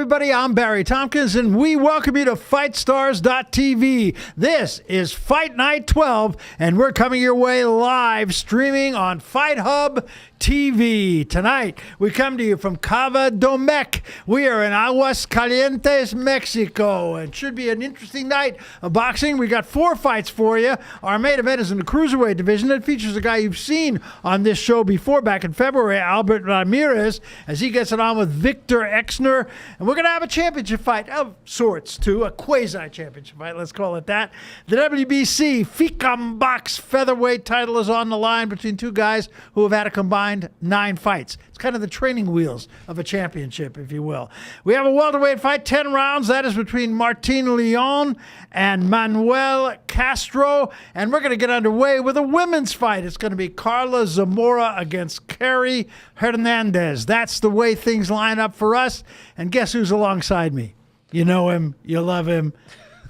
everybody. I'm Barry Tompkins, and we welcome you to FightStars.tv. This is Fight Night 12, and we're coming your way live streaming on Fight Hub TV. Tonight, we come to you from Cava Domecq. We are in Aguascalientes, Mexico, and should be an interesting night of boxing. We got 4 fights for you. Our main event is in the cruiserweight division. It features a guy you've seen on this show before back in February, Albert Ramirez, as he gets it on with Victor Exner. And we're going to have a championship fight of sorts, too, a quasi-championship fight, let's call it that. The WBC FICAM Box featherweight title is on the line between 2 guys who have had a combined 9 fights. It's kind of the training wheels of a championship, if you will. We have a welterweight fight, 10 rounds. That is between Martin Leon and Manuel Castro. And we're going to get underway with a women's fight. It's going to be KARLA Zamora against KARY Hernandez. That's the way things line up for us. And guess who's alongside me? You know him. You love him.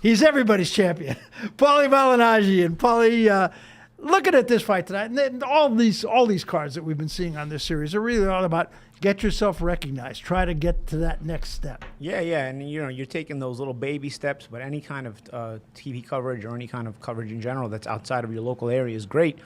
He's everybody's champion. Paulie Malignaggi. And Paulie, looking at this fight tonight, and all these cards that we've been seeing on this series are really all about get yourself recognized. Try to get to that next step. Yeah, and you're taking those little baby steps, but any kind of TV coverage or any kind of coverage in general that's outside of your local area is great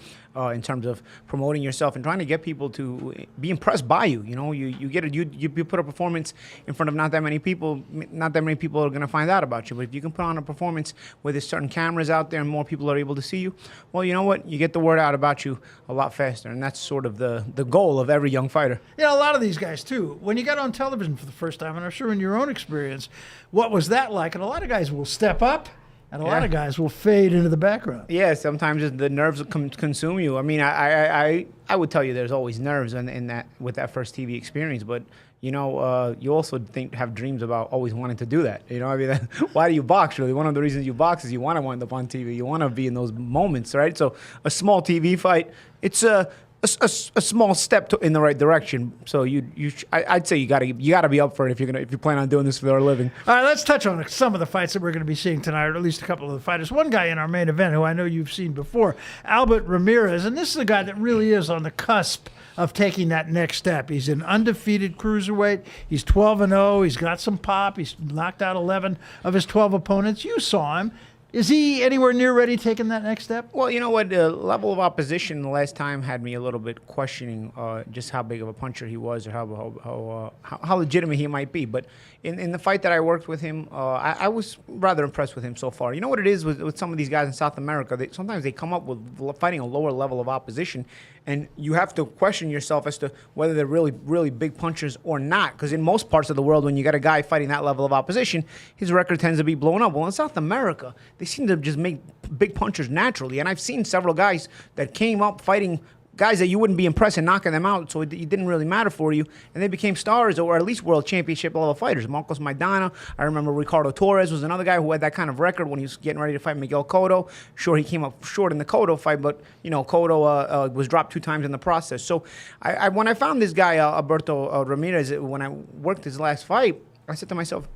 in terms of promoting yourself and trying to get people to be impressed by you. You know, you put a performance in front of not that many people are going to find out about you. But if you can put on a performance where there's certain cameras out there and more people are able to see you, well, you know what? You get the word out about you a lot faster, and that's sort of the goal of every young fighter. You know, a lot of these guys too, when you got on television for the first time, and I'm sure in your own experience, what was that like? And a lot of guys will step up, and a lot of guys will fade into the background. Yeah, sometimes the nerves consume you. I mean, I would tell you there's always nerves in that with that first TV experience, but you know, you also have dreams about always wanting to do that. You know, I mean, why do you box? Really, one of the reasons you box is you want to wind up on TV. You want to be in those moments, right? So a small TV fight, it's a small step in the right direction. So I'd say you gotta be up for it if you plan on doing this for a living. All right, let's touch on some of the fights that we're going to be seeing tonight, or at least a couple of the fighters. One guy in our main event who I know you've seen before, Albert Ramirez, and this is a guy that really is on the cusp of taking that next step. He's an undefeated cruiserweight. He's 12-0. He's got some pop. He's knocked out 11 of his 12 opponents. You saw him. Is he anywhere near ready taking that next step? Well, you know what? The level of opposition the last time had me a little bit questioning just how big of a puncher he was or how legitimate he might be. But in the fight that I worked with him, I was rather impressed with him so far. You know what it is with some of these guys in South America? Sometimes they come up with fighting a lower level of opposition, and you have to question yourself as to whether they're really, really big punchers or not. Because in most parts of the world, when you got a guy fighting that level of opposition, his record tends to be blown up. Well, in South America, they seem to just make big punchers naturally. And I've seen several guys that came up fighting guys that you wouldn't be impressed in knocking them out, so it didn't really matter for you, and they became stars or at least world championship level fighters. Marcos Maidana, I remember Ricardo Torres was another guy who had that kind of record when he was getting ready to fight Miguel Cotto. Sure, he came up short in the Cotto fight, but you know, Cotto was dropped 2 times in the process. So when I found this guy, Alberto Ramirez, when I worked his last fight, I said to myself,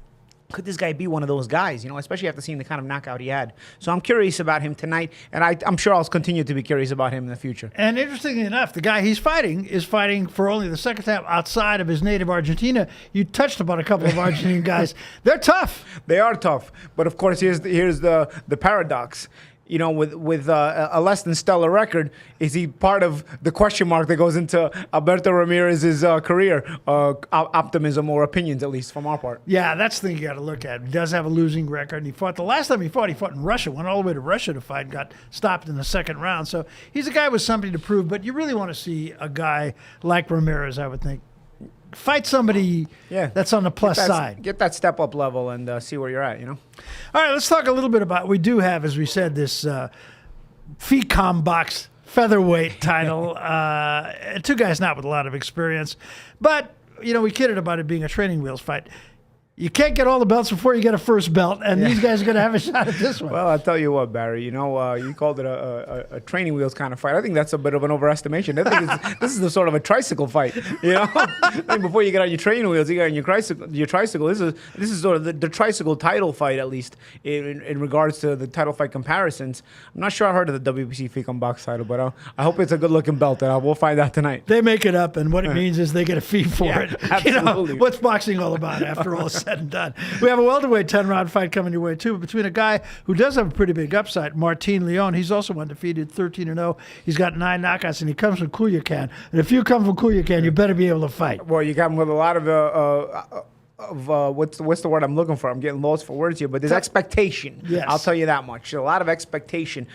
could this guy be one of those guys, you know, especially after seeing the kind of knockout he had? So I'm curious about him tonight, and I'm sure I'll continue to be curious about him in the future. And interestingly enough, the guy he's fighting is fighting for only the second time outside of his native Argentina. You touched upon a couple of Argentine guys. They're tough. They are tough. But, of course, here's the paradox. You know, with a less than stellar record, is he part of the question mark that goes into Alberto Ramirez's career? Optimism or opinions, at least from our part. Yeah, that's the thing you got to look at. He does have a losing record. And the last time he fought in Russia. Went all the way to Russia to fight and got stopped in the second round. So he's a guy with something to prove. But you really want to see a guy like Ramirez, I would think, fight somebody that's on the plus side. Get that step-up level and see where you're at, you know? All right, let's talk a little bit about, we do have, as we said, this FICAM Box featherweight title. 2 guys not with a lot of experience. But, you know, we kidded about it being a training wheels fight. You can't get all the belts before you get a first belt, and these guys are going to have a shot at this one. Well, I'll tell you what, Barry. You know, you called it a training wheels kind of fight. I think that's a bit of an overestimation. I think this is the sort of a tricycle fight. You know, I think before you get on your training wheels, you get on your tricycle. This is sort of the tricycle title fight, at least in regards to the title fight comparisons. I'm not sure I heard of the WBC FICAM Box title, but I hope it's a good-looking belt, and we'll find out tonight. They make it up, and what it means is they get a fee for it. Absolutely. You know, what's boxing all about, after all? said and done. We have a welterweight 10-round fight coming your way, too, between a guy who does have a pretty big upside, Martin Leon. He's also undefeated, 13-0. He's got 9 knockouts, and he comes from Culiacan. And if you come from Culiacan, you better be able to fight. Well, you got him with a lot of what's the word I'm looking for? I'm getting lost for words here, but there's expectation. Yes. I'll tell you that much. A lot of expectation.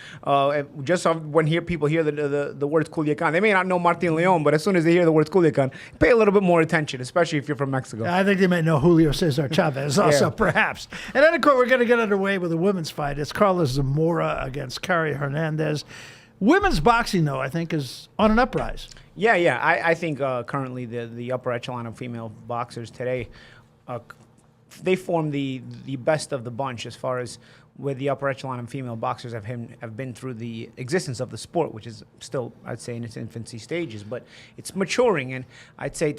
Just when people hear the words Culiacan, they may not know Martin Leon, but as soon as they hear the words Culiacan, pay a little bit more attention, especially if you're from Mexico. I think they may know Julio Cesar Chavez also, perhaps. And then, of course, we're going to get underway with a women's fight. It's KARLA Zamora against KARY Hernandez. Women's boxing, though, I think, is on an uprise. Yeah. I think currently the upper echelon of female boxers today, they form the best of the bunch as far as where the upper echelon of female boxers have been through the existence of the sport, which is still, I'd say, in its infancy stages, but it's maturing. And I'd say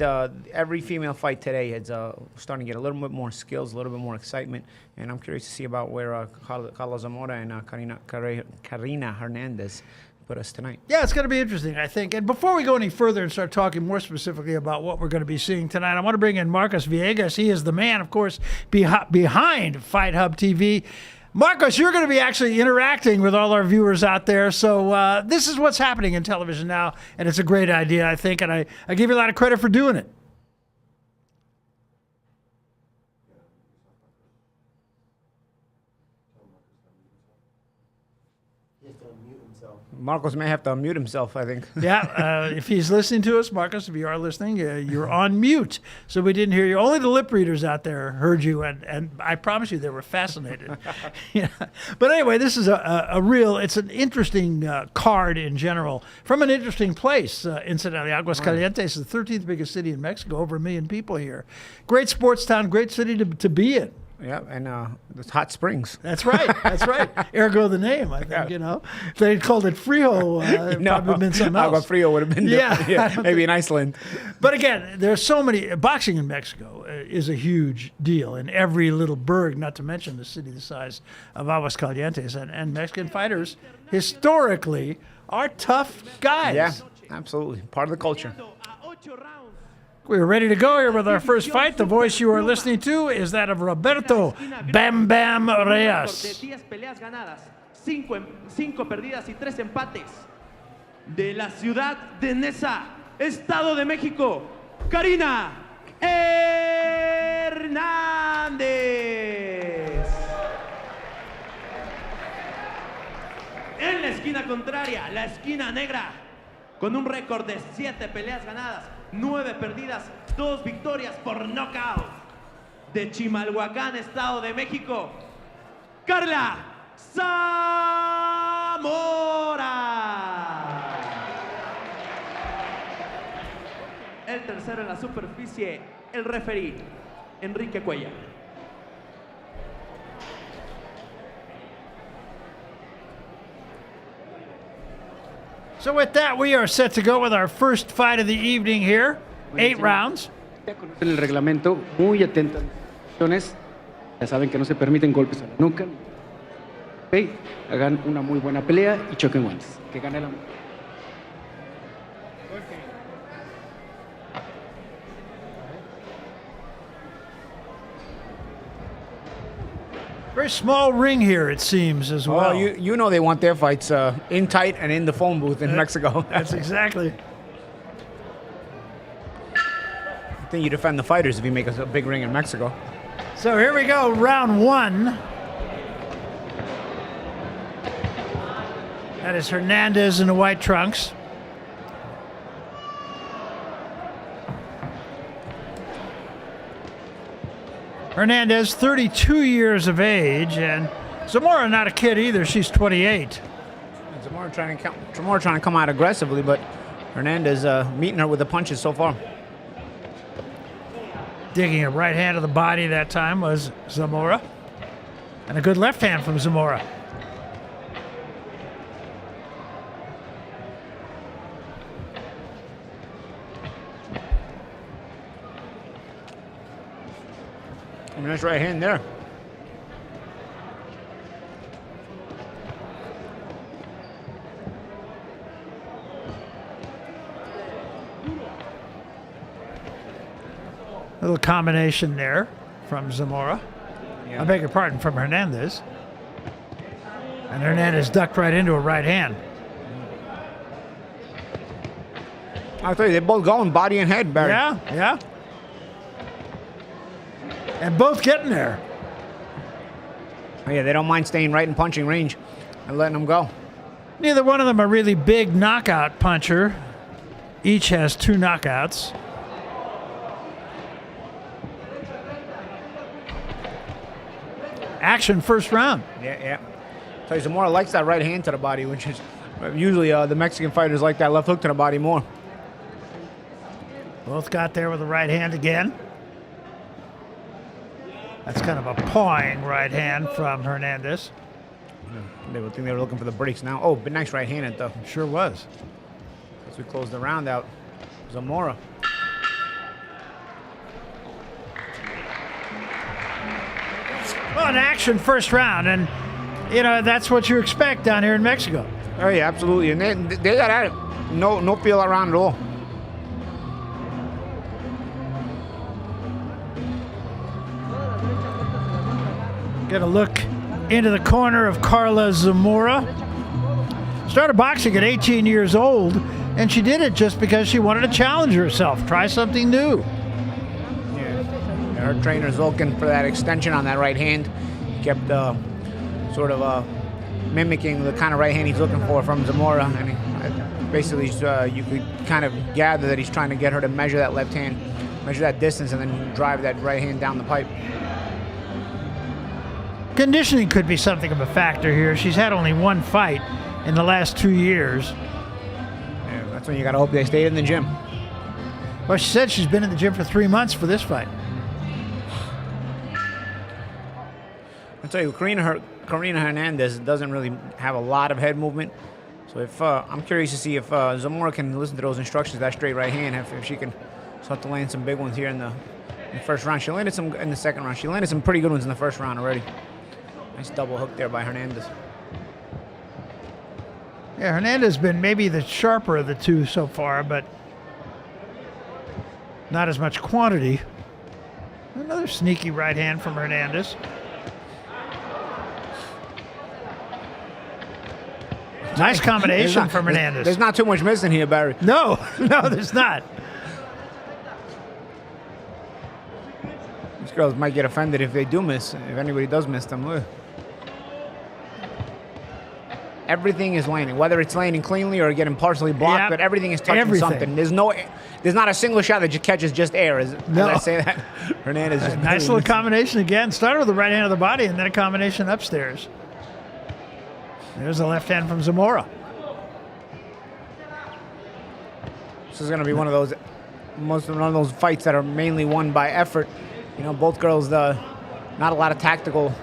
every female fight today is starting to get a little bit more skills, a little bit more excitement. And I'm curious to see about where KARLA Zamora and KARINA Hernandez put us tonight. Yeah, it's going to be interesting, I think. And before we go any further and start talking more specifically about what we're going to be seeing tonight, I want to bring in Marcos Villegas. He is the man, of course, behind Fight Hub TV. Marcos, you're going to be actually interacting with all our viewers out there. So this is what's happening in television now, and it's a great idea, I think, and I give you a lot of credit for doing it. Marcos may have to unmute himself, I think. Yeah, if he's listening to us, Marcos, if you are listening, you're on mute. So we didn't hear you. Only the lip readers out there heard you, and I promise you they were fascinated. Yeah. But anyway, this is it's an interesting card in general from an interesting place, incidentally. Aguascalientes is the 13th biggest city in Mexico, over 1 million people here. Great sports town, great city to be in. Yeah, and there's hot springs. That's right. That's right. Ergo the name, I think, If they had called it Frio, it probably been something else. Agua Frio would have been different. Maybe in Iceland. But again, there's so many. Boxing in Mexico is a huge deal in every little burg, not to mention the city the size of Aguascalientes. And Mexican fighters, historically, are tough guys. Yeah, absolutely. Part of the culture. We're ready to go here with our first fight. The voice you are listening to is that of Roberto Bam Bam Reyes. 10 peleas ganadas, 5 perdidas y 3 empates. De la ciudad de Neza, Estado de México, KARINA Hernandez. En la esquina contraria, la esquina negra, con un récord de 7 peleas ganadas, 9 perdidas, 2 victorias por nocaut. De Chimalhuacán, Estado de México, KARLA Zamora. El tercero en la superficie, el referí, Enrique Cuellar. So with that, we are set to go with our first fight of the evening here. 8 rounds. Ya conocen el reglamento, muy atentos a las instrucciones. Ya saben que no se permiten golpes a la nuca. Ok, hagan una muy buena pelea y choquen guantes. Que gane la mejor. Very small ring here, it seems, as well. Well, you know they want their fights in tight and in the phone booth in Mexico. That's exactly. I think you defend the fighters if you make a big ring in Mexico. So here we go, round 1. That is Hernandez in the white trunks. Hernandez, 32 years of age, and Zamora not a kid either. She's 28. Zamora trying to come out aggressively, but Hernandez meeting her with the punches so far. Digging a right hand to the body that time was Zamora. And a good left hand from Zamora. Nice right hand there. Little combination there from Zamora. I beg your pardon, from Hernandez. And Hernandez ducked right into a right hand. I'll tell you, they're both going body and head, Barry. Yeah, yeah. And both getting there. Oh, yeah, they don't mind staying right in punching range and letting them go. Neither one of them a really big knockout puncher. Each has 2 knockouts. Action first round. Yeah. So Zamora likes that right hand to the body, which is usually the Mexican fighters like that left hook to the body more. Both got there with the right hand again. That's kind of a pawing right hand from Hernandez. They would think they were looking for the breaks now. Oh, but nice right hand though. Sure was. As we close the round out, Zamora. Well, an action first round, and you know that's what you expect down here in Mexico. Oh yeah, absolutely, and they got at it. No feel around at all. Get a look into the corner of KARLA Zamora. Started boxing at 18 years old, and she did it just because she wanted to challenge herself, try something new. Yeah, her trainer's looking for that extension on that right hand. He kept sort of mimicking the kind of right hand he's looking for from Zamora, and basically you could kind of gather that he's trying to get her to measure that left hand, measure that distance, and then drive that right hand down the pipe. Conditioning could be something of a factor here. She's had only 1 fight in the last 2 years. Yeah, that's when you got to hope they stayed in the gym. Well, she said she's been in the gym for 3 months for this fight. I'll tell you, Karina Hernandez doesn't really have a lot of head movement. So if I'm curious to see if Zamora can listen to those instructions, that straight right hand, if she can start to land some big ones here in the first round. She landed some in the second round. She landed some pretty good ones in the first round already. Nice double hook there by Hernandez. Yeah, Hernandez has been maybe the sharper of the two so far, but not as much quantity. Another sneaky right hand from Hernandez. Nice combination from Hernandez. There's not too much missing here, Barry. No, there's not. These girls might get offended if they do miss, if anybody does miss them. Ugh. Everything is landing, whether it's landing cleanly or getting partially blocked, but everything is touching something. There's not a single shot that just catches just air. No. Did I say that? Hernandez just nice little combination again. Started with the right hand of the body and then a combination upstairs. There's a left hand from Zamora. This is going to be one of those fights that are mainly won by effort. You know, both girls, not a lot of tactical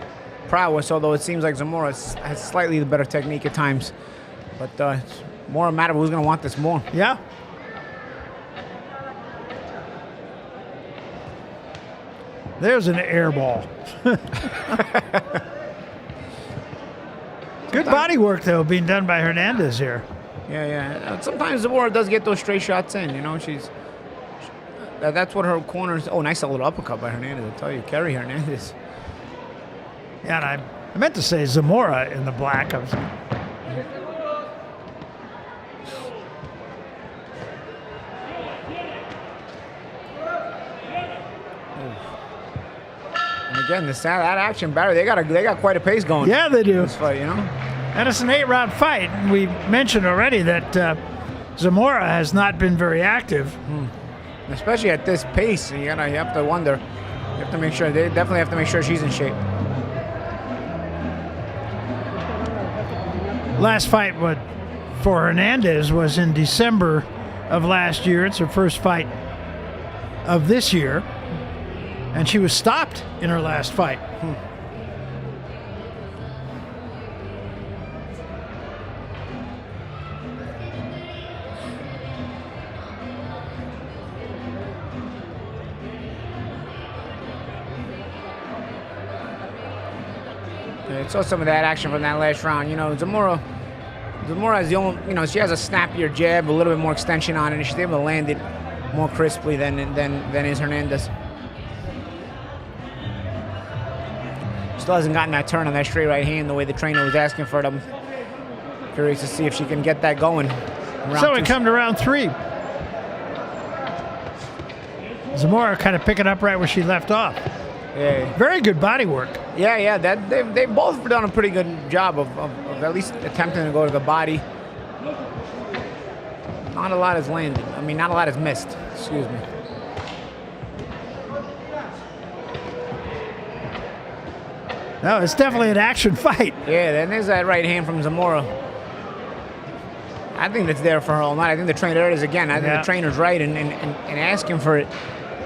prowess, although it seems like Zamora has slightly the better technique at times. But it's more a matter of who's going to want this more. Yeah. There's an air ball. Good body work, though, being done by Hernandez here. Yeah. Sometimes Zamora does get those straight shots in. You know, that's what her corners. Oh, nice little uppercut by Hernandez. I tell you, KARY Hernandez. Yeah, and I meant to say Zamora in the black. And again, that action, Barry. They got quite a pace going. Yeah, they do. This fight, you know. And it's an 8-round fight. We mentioned already that Zamora has not been very active. Especially at this pace, you have to wonder. You have to make sure. They definitely have to make sure she's in shape. Last fight for Hernandez was in December of last year. It's her first fight of this year. And she was stopped in her last fight. I saw some of that action from that last round. You know, Zamora has the only, you know, she has a snappier jab, a little bit more extension on it, and she's able to land it more crisply than is Hernandez. Still hasn't gotten that turn on that straight right hand the way the trainer was asking for them. Curious to see if she can get that going. So we come to round 3. Zamora kind of picking up right where she left off. Yeah. Very good body work. Yeah. They've both done a pretty good job of at least attempting to go to the body. Not a lot has landed. I mean, not a lot has missed. Excuse me. No, it's definitely an action fight. Yeah, then there's that right hand from Zamora. I think that's there for her all night. I think the trainer, there it is again. I think the trainer's right and asking for it.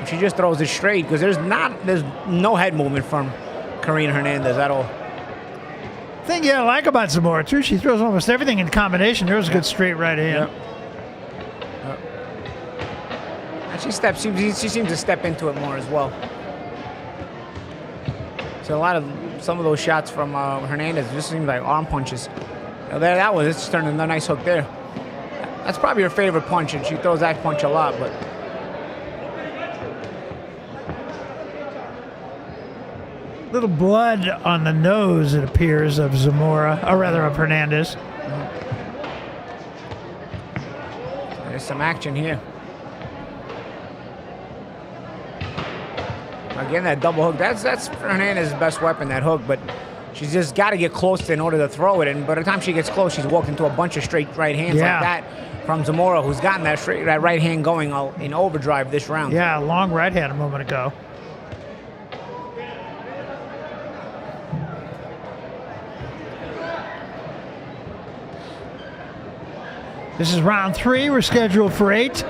If she just throws it straight, because there's no head movement from KARINA Hernandez at all. The thing I like about Zamora, too, she throws almost everything in combination. There's a good straight right hand. And she seems to step into it more as well. So some of those shots from Hernandez just seem like arm punches. There, that was, it's turning a nice hook there. That's probably her favorite punch, and she throws that punch a lot, but. Little blood on the nose, it appears, of Zamora, or rather of Hernandez. There's some action here. Again, that double hook, that's Hernandez's best weapon, that hook, but she's just got to get close in order to throw it, and by the time she gets close, she's walked into a bunch of straight right hands like that from Zamora, who's gotten that right hand going in overdrive this round. Yeah, long right hand a moment ago. This is round 3. We're scheduled for 8.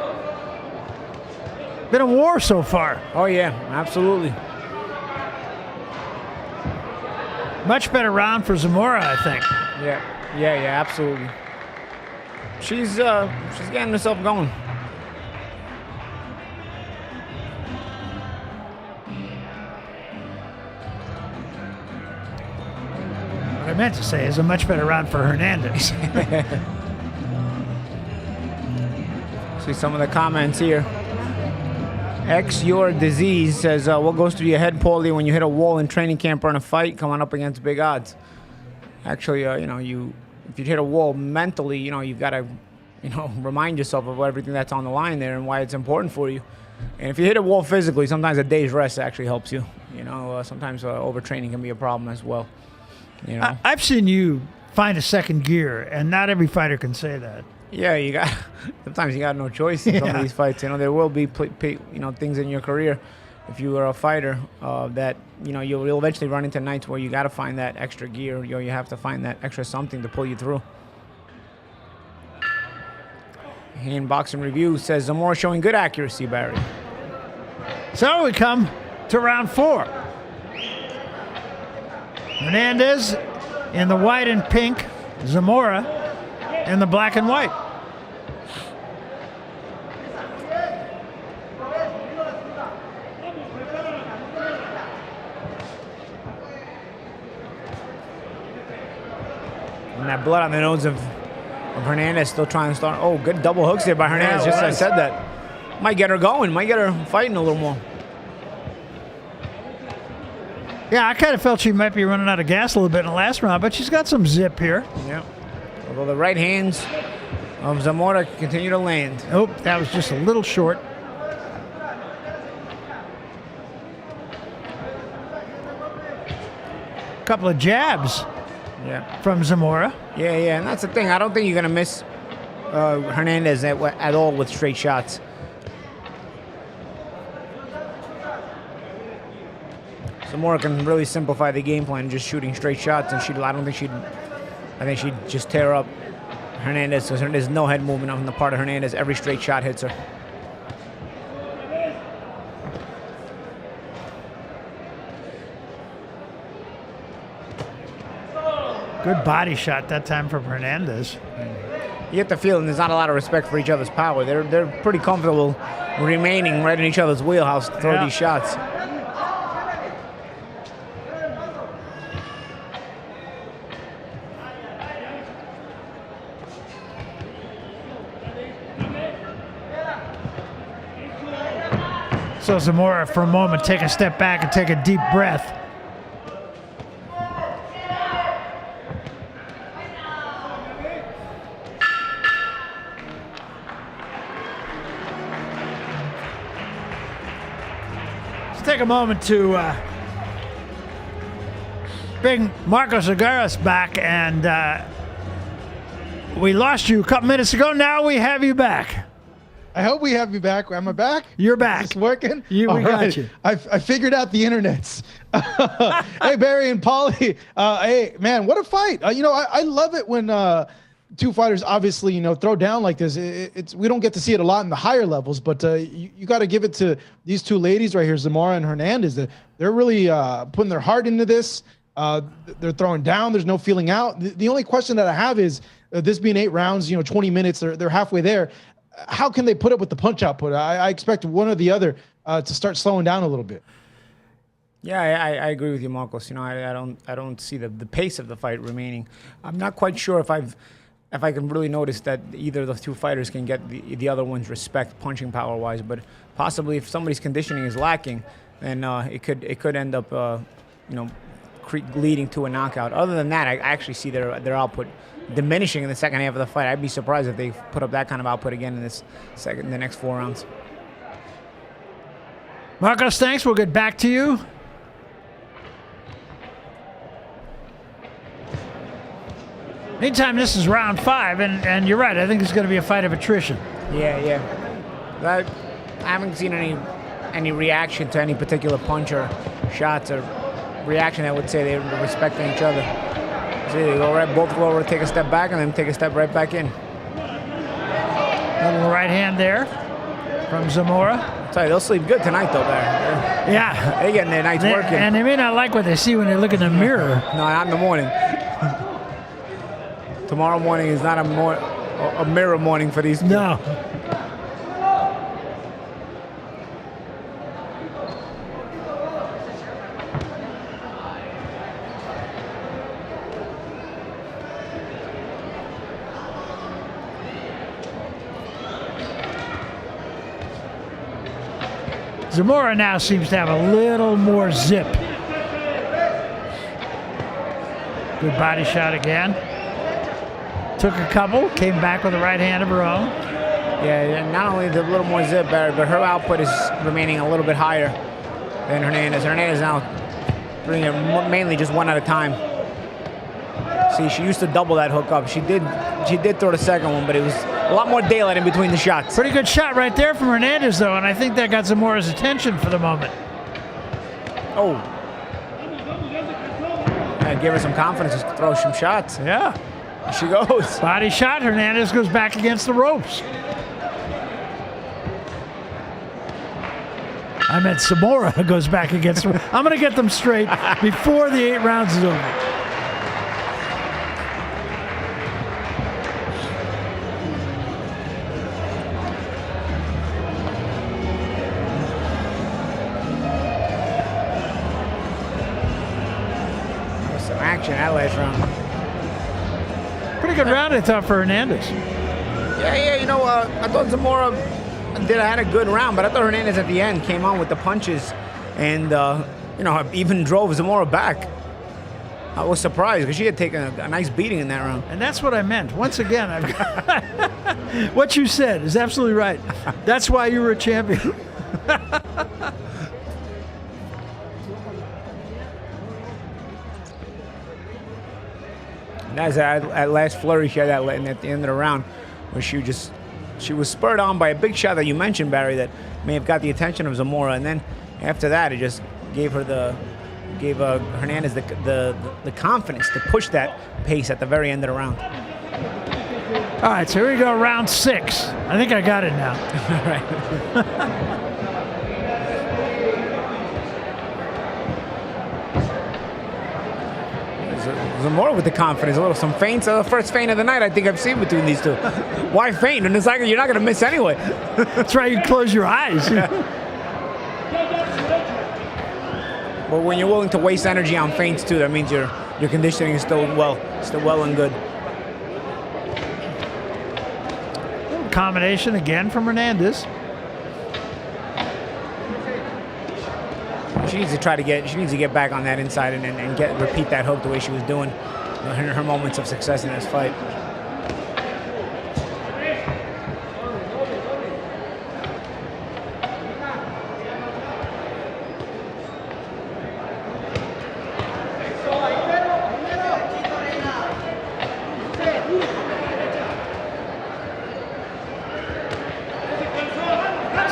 Been a war so far. Oh, yeah, absolutely. Much better round for Zamora, I think. Yeah, absolutely. She's getting herself going. What I meant to say is a much better round for Hernandez. See some of the comments here. X Your Disease says, what goes through your head, Paulie, when you hit a wall in training camp or in a fight coming up against big odds? Actually, if you hit a wall mentally, you've got to, remind yourself of everything that's on the line there and why it's important for you. And if you hit a wall physically, sometimes a day's rest actually helps you. Sometimes overtraining can be a problem as well. I've seen you find a second gear, and not every fighter can say that. Yeah, sometimes you got no choice in some of these fights. There will be things in your career, if you are a fighter, that you'll eventually run into nights where you got to find that extra gear. You have to find that extra something to pull you through. Hand Boxing Review says Zamora showing good accuracy, Barry. So we come to round 4. Hernandez in the white and pink, Zamora in the black and white. And that blood on the nose of Hernandez still trying to start. Oh, good double hooks there by Hernandez. Just as I said that. Might get her going. Might get her fighting a little more. Yeah, I kind of felt she might be running out of gas a little bit in the last round, but she's got some zip here. Yeah. Although the right hands of Zamora continue to land. Oh, that was just a little short. Couple of jabs from Zamora. Yeah, and that's the thing. I don't think you're going to miss Hernandez at all with straight shots. Zamora can really simplify the game plan, just shooting straight shots, and I think she'd just tear up Hernandez. So there's no head movement on the part of Hernandez. Every straight shot hits her. Good body shot that time from Hernandez. You get the feeling there's not a lot of respect for each other's power. They're pretty comfortable remaining right in each other's wheelhouse to throw these shots. So Zamora, for a moment, take a step back and take a deep breath. take a moment to bring Marcos Aguirre's back, and we lost you a couple minutes ago. Now we have you back. I hope we have you back. Am I back? You're back. Is this working? We got you. I figured out the internets. Hey, Barry and Paulie. Hey, man, what a fight. I love it when two fighters obviously, throw down like this. We don't get to see it a lot in the higher levels, but you got to give it to these two ladies right here, Zamora and Hernandez. They're really putting their heart into this. They're throwing down. There's no feeling out. The only question that I have is this being 8 rounds, 20 minutes, they're halfway there. How can they put up with the punch output? I expect one or the other to start slowing down a little bit. Yeah, I agree with you, Marcos. I don't see the pace of the fight remaining. I'm not quite sure if I can really notice that either of those two fighters can get the other one's respect punching power wise. But possibly if somebody's conditioning is lacking, then it could end up leading to a knockout. Other than that, I actually see their output diminishing in the second half of the fight. I'd be surprised if they put up that kind of output again in the next 4 rounds. Marcos, thanks. We'll get back to you. Meantime, this is round 5, and you're right. I think it's going to be a fight of attrition. Yeah. I haven't seen any reaction to any particular punch or shots or reaction that would say they're respecting each other. So they both go over, take a step back, and then take a step right back in. Little right hand there from Zamora. I'll tell you, they'll sleep good tonight, though, there. Yeah. They're getting their nights working. And they may not like what they see when they look in the mirror. No, not in the morning. Tomorrow morning is not a mirror morning for these people. No. Zamora now seems to have a little more zip. Good body shot again. Took a couple, came back with a right hand of her own. Yeah, not only the little more zip, Barry, but her output is remaining a little bit higher than Hernandez. Hernandez now bringing it mainly just one at a time. See, she used to double that hook up. She did throw the second one, but it was a lot more daylight in between the shots. Pretty good shot right there from Hernandez, though, and I think that got Zamora's attention for the moment. Oh. Yeah, give her some confidence to throw some shots. Yeah. There she goes. Body shot. Hernandez goes back against the ropes. I meant Zamora goes back against the ropes. I'm going to get them straight before the 8 rounds is over. That last round. Pretty good round, I thought, for Hernandez. Yeah. I thought Zamora had a good round, but I thought Hernandez at the end came on with the punches and, even drove Zamora back. I was surprised because she had taken a nice beating in that round. And that's what I meant. Once again, what you said is absolutely right. That's why you were a champion. That's at last flurry she had that at the end of the round, where she was spurred on by a big shot that you mentioned, Barry, that may have got the attention of Zamora, and then after that it just gave Hernandez the confidence to push that pace at the very end of the round. All right, so here we go, round 6. I think I got it now. All right. Zamora with the confidence, some feints. The first feint of the night I think I've seen between these two. Why feint? And it's like you're not going to miss anyway. That's right, you close your eyes. But when you're willing to waste energy on feints too, that means your conditioning is still well and good. Combination again from Hernandez. She needs to get back on that inside and repeat that hook the way she was doing in her moments of success in this fight.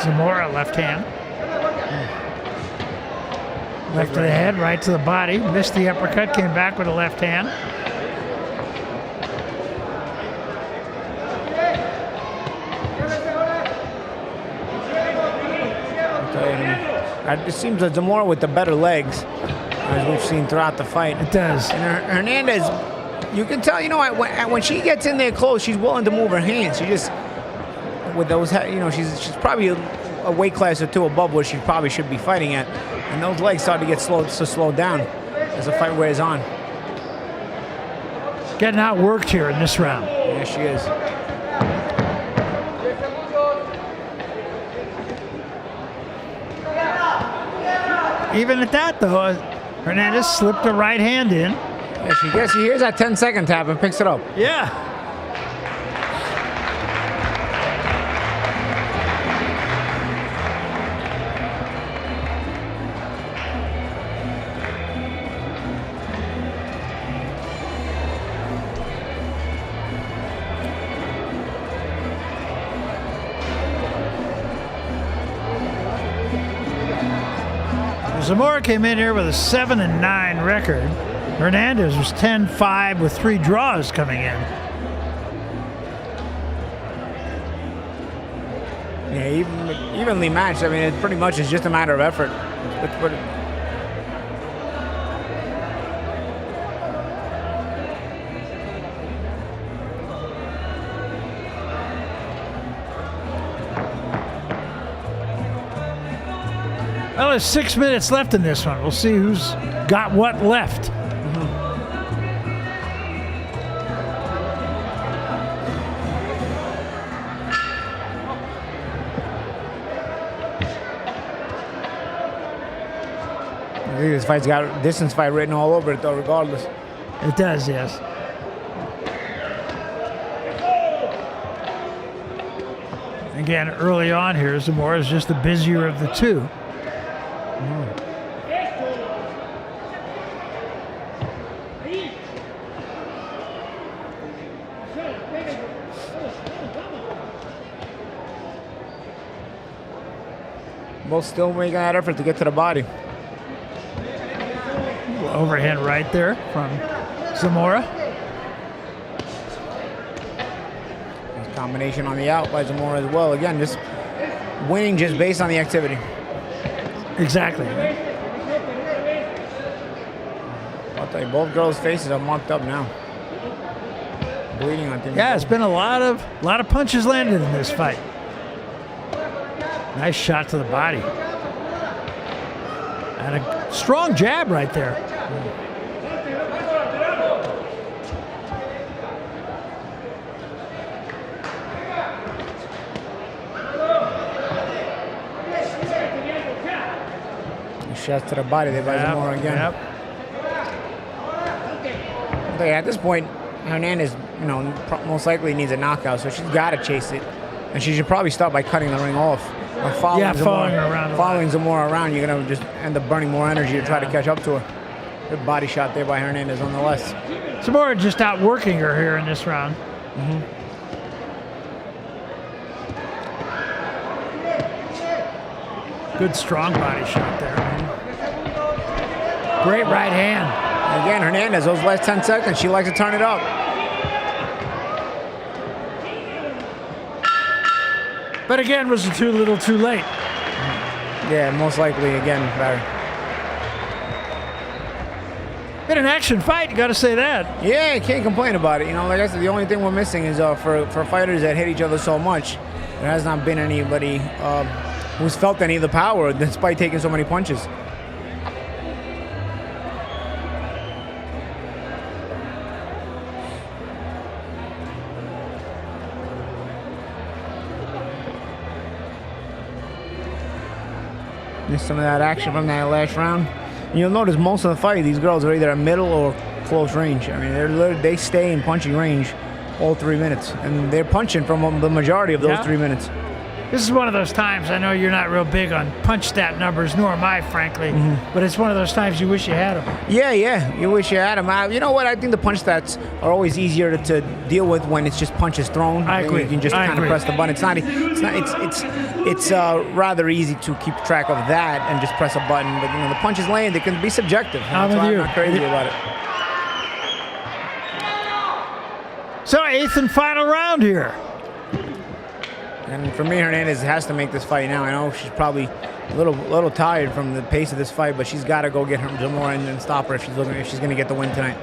Zamora, left hand. Left to the head, right to the body. Missed the uppercut, came back with a left hand. It seems that Zamora with the better legs, as we've seen throughout the fight. It does. And Hernandez, you can tell, you know, when she gets in there close, she's willing to move her hands. She just, with those, you know, she's probably a weight class or two above where she probably should be fighting at. And those legs start to get slowed down as the fight wears on. Getting outworked here in this round. Yeah, she is. Even at that, though, Hernandez slipped the right hand in. Yeah, she hears that 10-second tap and picks it up. Yeah. Zamora came in here with a 7-9 record. Hernandez was 10-5 with 3 draws coming in. Yeah, evenly matched. I mean, it pretty much is just a matter of effort. Let's put it. Well, there's 6 minutes left in this one. We'll see who's got what left. I think this fight's got a distance fight written all over it, though, regardless. It does, yes. Again, early on here, Zamora is just the busier of the two. Both still making that effort to get to the body. Overhand right there from Zamora. Combination on the out by Zamora as well. Again, just winning just based on the activity. Exactly. I'll tell you, both girls' faces are marked up now. Bleeding on them. Yeah, it's been a lot of punches landed in this fight. Nice shot to the body. And a strong jab right there. Shots to the body there by Zamora again. Yep. Okay, at this point, Hernandez, you know, most likely needs a knockout, so she's got to chase it, and she should probably start by cutting the ring off. Or following Zamora around, you're gonna just end up burning more energy to try to catch up to her. Good body shot there by Hernandez nonetheless. Zamora just outworking her here in this round. Good strong body shot there. Great right hand. Again, Hernandez, those last 10 seconds, she likes to turn it up. But again, was it too little too late? Yeah, most likely again, Barry. Been an action fight, you gotta say that. Yeah, you can't complain about it. You know, like I said, the only thing we're missing is for fighters that hit each other so much, there has not been anybody who's felt any of the power despite taking so many punches. Missed some of that action from that last round. You'll notice most of the fight, these girls are either at middle or close range. I mean, they stay in punching range all 3 minutes, and they're punching from the majority of those 3 minutes. This is one of those times, I know you're not real big on punch stat numbers, nor am I, frankly, but it's one of those times you wish you had them. Yeah, you wish you had them. You know what? I think the punch stats are always easier to deal with when it's just punches thrown. I agree. You can just kind of press the button. It's rather easy to keep track of that and just press a button. But the punches landed, it can be subjective. I'm with you. I'm not crazy about it. So 8th and final round here. And for me, Hernandez has to make this fight now. I know she's probably a little tired from the pace of this fight, but she's got to go get her Zamora and stop her if she's going to get the win tonight.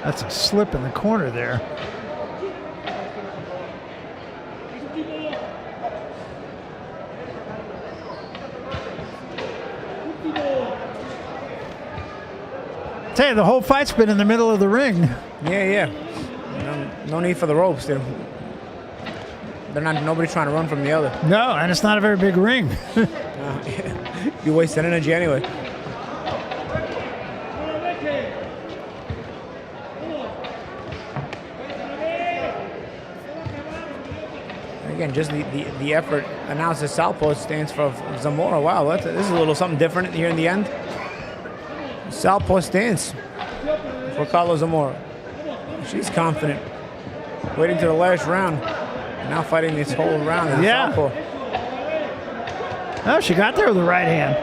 That's a slip in the corner there. Tell you, the whole fight's been in the middle of the ring. Yeah. No need for the ropes. They're not. Nobody's trying to run from the other. No, and it's not a very big ring. You wasted energy anyway. Again, just the effort. Analysis Southpaw stands for Zamora. Wow, this is a little something different here in the end. Southpaw stance for KARLA Zamora. She's confident. Waiting to the last round. Now fighting this whole round. Yeah. Southpaw. Oh, she got there with the right hand.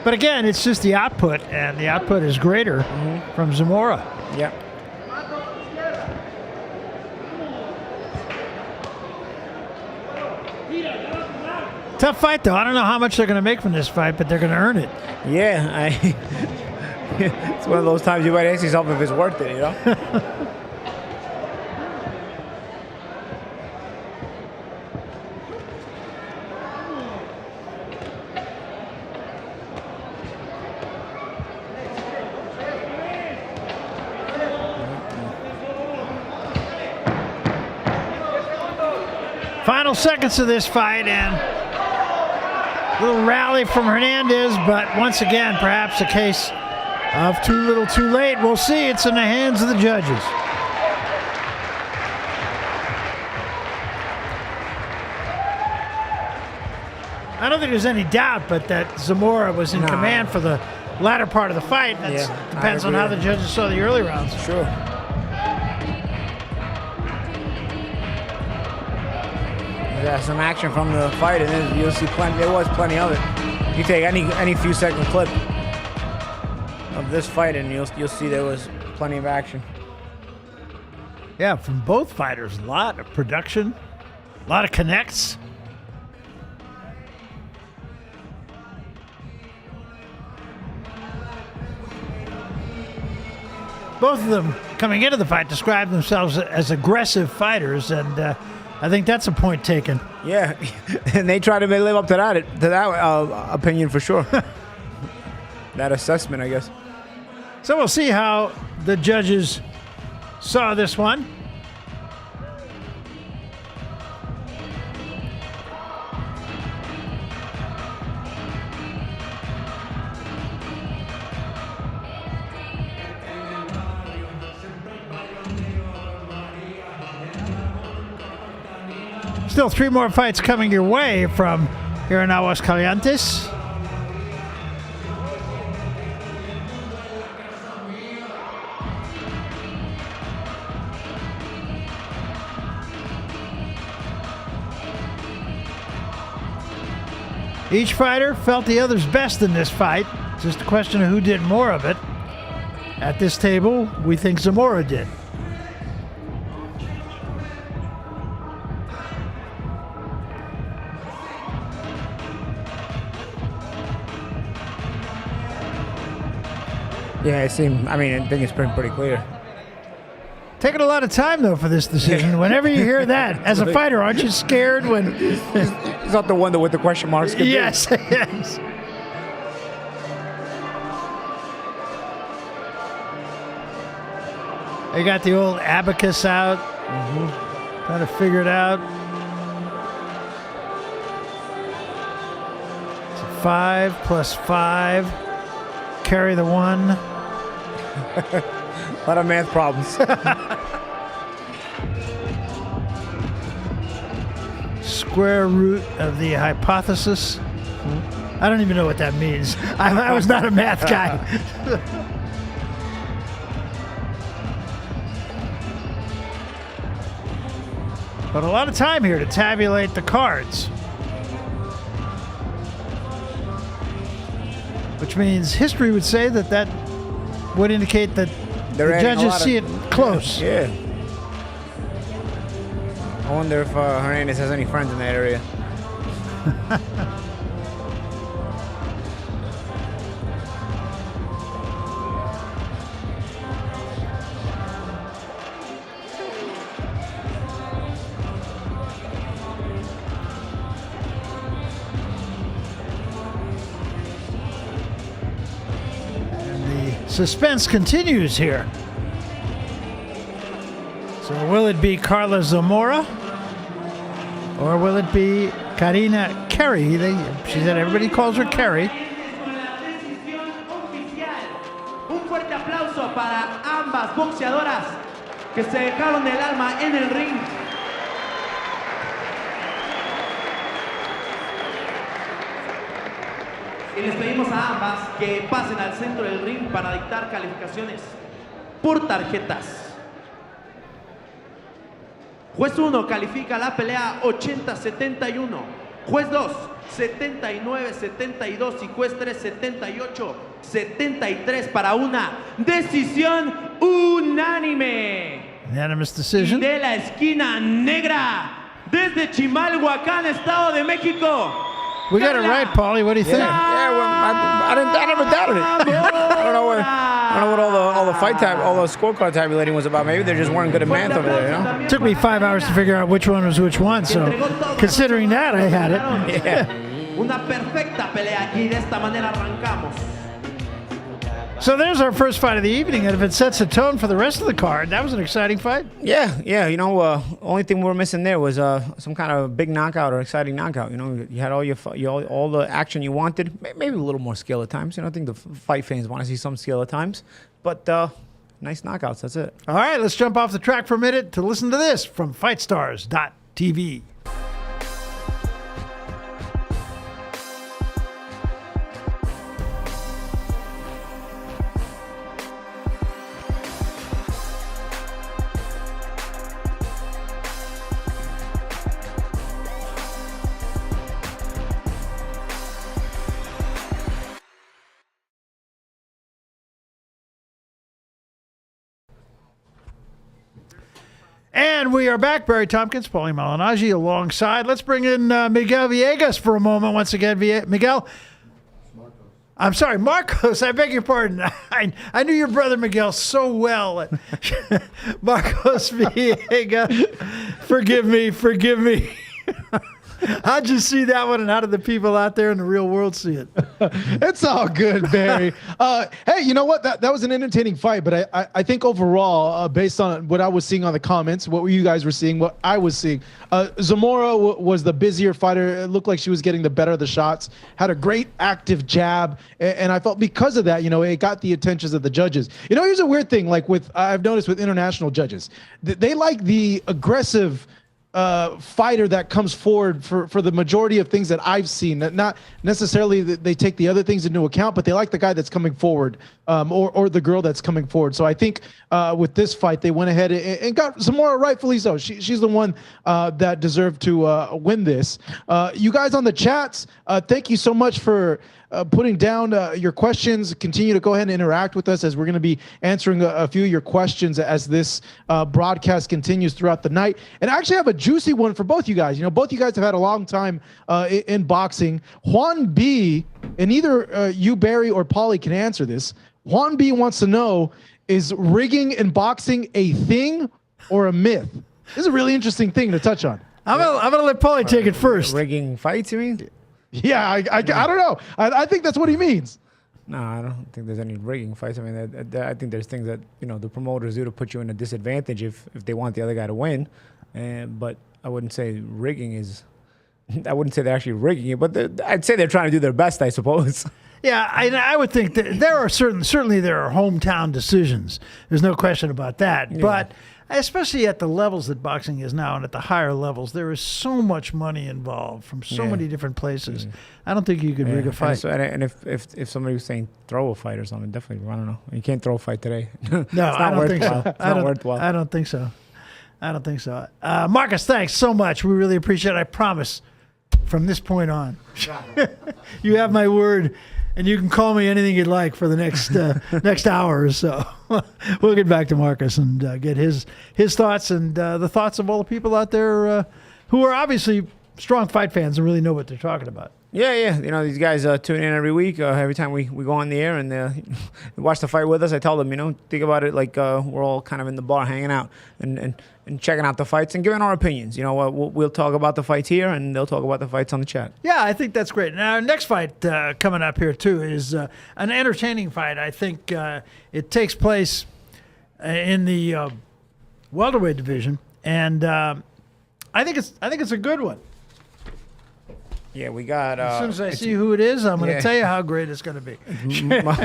But again, it's just the output, and the output is greater from Zamora. Yeah. Tough fight, though. I don't know how much they're going to make from this fight, but they're going to earn it. Yeah, it's one of those times you might ask yourself if it's worth it, you know? Final seconds of this fight, and a little rally from Hernandez, but once again, perhaps a case of too little too late. We'll see. It's in the hands of the judges. I don't think there's any doubt, but that Zamora was in command for the latter part of the fight. It depends on how the judges saw the early rounds. Sure. Yeah, some action from the fight, and then you'll see plenty. There was plenty of it. You take any few second clip of this fight, and you'll see there was plenty of action. Yeah, from both fighters, a lot of production, a lot of connects. Both of them coming into the fight described themselves as aggressive fighters, and I think that's a point taken. Yeah, and they try to live up to that opinion for sure. That assessment, I guess. So we'll see how the judges saw this one. Still 3 more fights coming your way from here in Aguascalientes. Each fighter felt the other's best in this fight. Just a question of who did more of it. At this table, we think Zamora did. Yeah, I think it's pretty clear. Taking a lot of time, though, for this decision. Whenever you hear that, as a fighter, aren't you scared when... It's not the one with the question marks. Yes, yes. They got the old abacus out. Trying to figure it out. It's 5 + 5. Carry the 1. lot of math problems. Square root of the hypothesis. I don't even know what that means. I was not a math guy. But a lot of time here to tabulate the cards. Which means history would say that that would indicate that They're the adding a judges lot see of- it close. Yeah. I wonder if Hernandez has any friends in that area. Suspense continues here. So will it be KARLA Zamora? Or will it be KARINA KARY? She said everybody calls her KARY. Con la decisión oficial. Un fuerte aplauso para ambas boxeadoras que se dejaron el alma en el ring. Y les pedimos a ambas que pasen al centro del ring para dictar calificaciones por tarjetas. Juez 1 califica la pelea 80-71. Juez 2, 79-72. Y juez 3, 78-73 para una decisión unánime. Unanimous Y decision. de la esquina negra, desde Chimalhuacán, Estado de México. We got it right, Paulie. What do you think? Yeah, well, I never doubted it. I don't know what all the all the scorecard tabulating was about. Maybe they just weren't good at math over there, you know? Took me 5 hours to figure out which one was which one, so considering that, I had it. Yeah. Una perfecta pelea y de esta manera arrancamos. So there's our first fight of the evening, and if it sets a tone for the rest of the card, that was an exciting fight. Yeah. You know, only thing we were missing there was some kind of big knockout or exciting knockout. You know, you had all all the action you wanted. Maybe a little more skill at times. You know, I think the fight fans want to see some skill at times, but nice knockouts. That's it. All right, let's jump off the track for a minute to listen to this from FightStars.tv. And we are back. Barry Tompkins, Paulie Malignaggi alongside. Let's bring in Miguel Villegas for a moment once again. Miguel. I'm sorry, Marcos. I beg your pardon. I knew your brother Miguel so well. Marcos Villegas. Forgive me. How'd you see that one, and how did the people out there in the real world see it? It's all good, Barry. Hey, you know what? That was an entertaining fight, but I think overall, based on what I was seeing on the comments, what you guys were seeing, what I was seeing, Zamora was the busier fighter. It looked like she was getting the better of the shots, had a great active jab, and I felt because of that, you know, it got the attentions of the judges. You know, here's a weird thing, like I've noticed with international judges, they like the aggressive fighter that comes forward for the majority of things that I've seen. Not necessarily that they take the other things into account, but they like the guy that's coming forward, or the girl that's coming forward. So I think with this fight, they went ahead and got Zamora, rightfully so. She's the one that deserved to win this. You guys on the chats, thank you so much for putting down your questions. Continue to go ahead and interact with us, as we're going to be answering a few of your questions as this broadcast continues throughout the night. And I actually have a juicy one for both you guys. You know, both you guys have had a long time in boxing. Juan B, and either you, Barry, or Paulie can answer this. Juan B wants to know, is rigging in boxing a thing or a myth? This is a really interesting thing to touch on. I'm gonna let Paulie take it first. Rigging fights, you mean? Yeah, I don't know. I think that's what he means. No, I don't think there's any rigging fights. I mean, I think there's things that, you know, the promoters do to put you in a disadvantage if they want the other guy to win. But I wouldn't say rigging is. I wouldn't say they're actually rigging it, but I'd say they're trying to do their best, I suppose. Yeah, I would think that there are certainly there are hometown decisions. There's no question about that. Yeah. But especially at the levels that boxing is now and at the higher levels, there is so much money involved from so many different places. I don't think you could rig a fight. And if somebody was saying throw a fight or something, definitely, I don't know. You can't throw a fight today. No, I don't think so. It's not worthwhile. I don't think so. I don't think so. Marcus, thanks so much. We really appreciate it. I promise from this point on, you have my word. And you can call me anything you'd like for the next hour or so. We'll get back to Marcus and get his thoughts and the thoughts of all the people out there who are obviously strong fight fans and really know what they're talking about. Yeah. You know, these guys tune in every week. Every time we go on the air and watch the fight with us, I tell them, think about it like we're all kind of in the bar hanging out and checking out the fights and giving our opinions. We'll talk about the fights here and they'll talk about the fights on the chat. Yeah, I think that's great. Now, our next fight coming up here, too, is an entertaining fight. I think it takes place in the welterweight division, and I think it's a good one. Yeah, we got... as soon as I see who it is, I'm going to tell you how great it's going to be.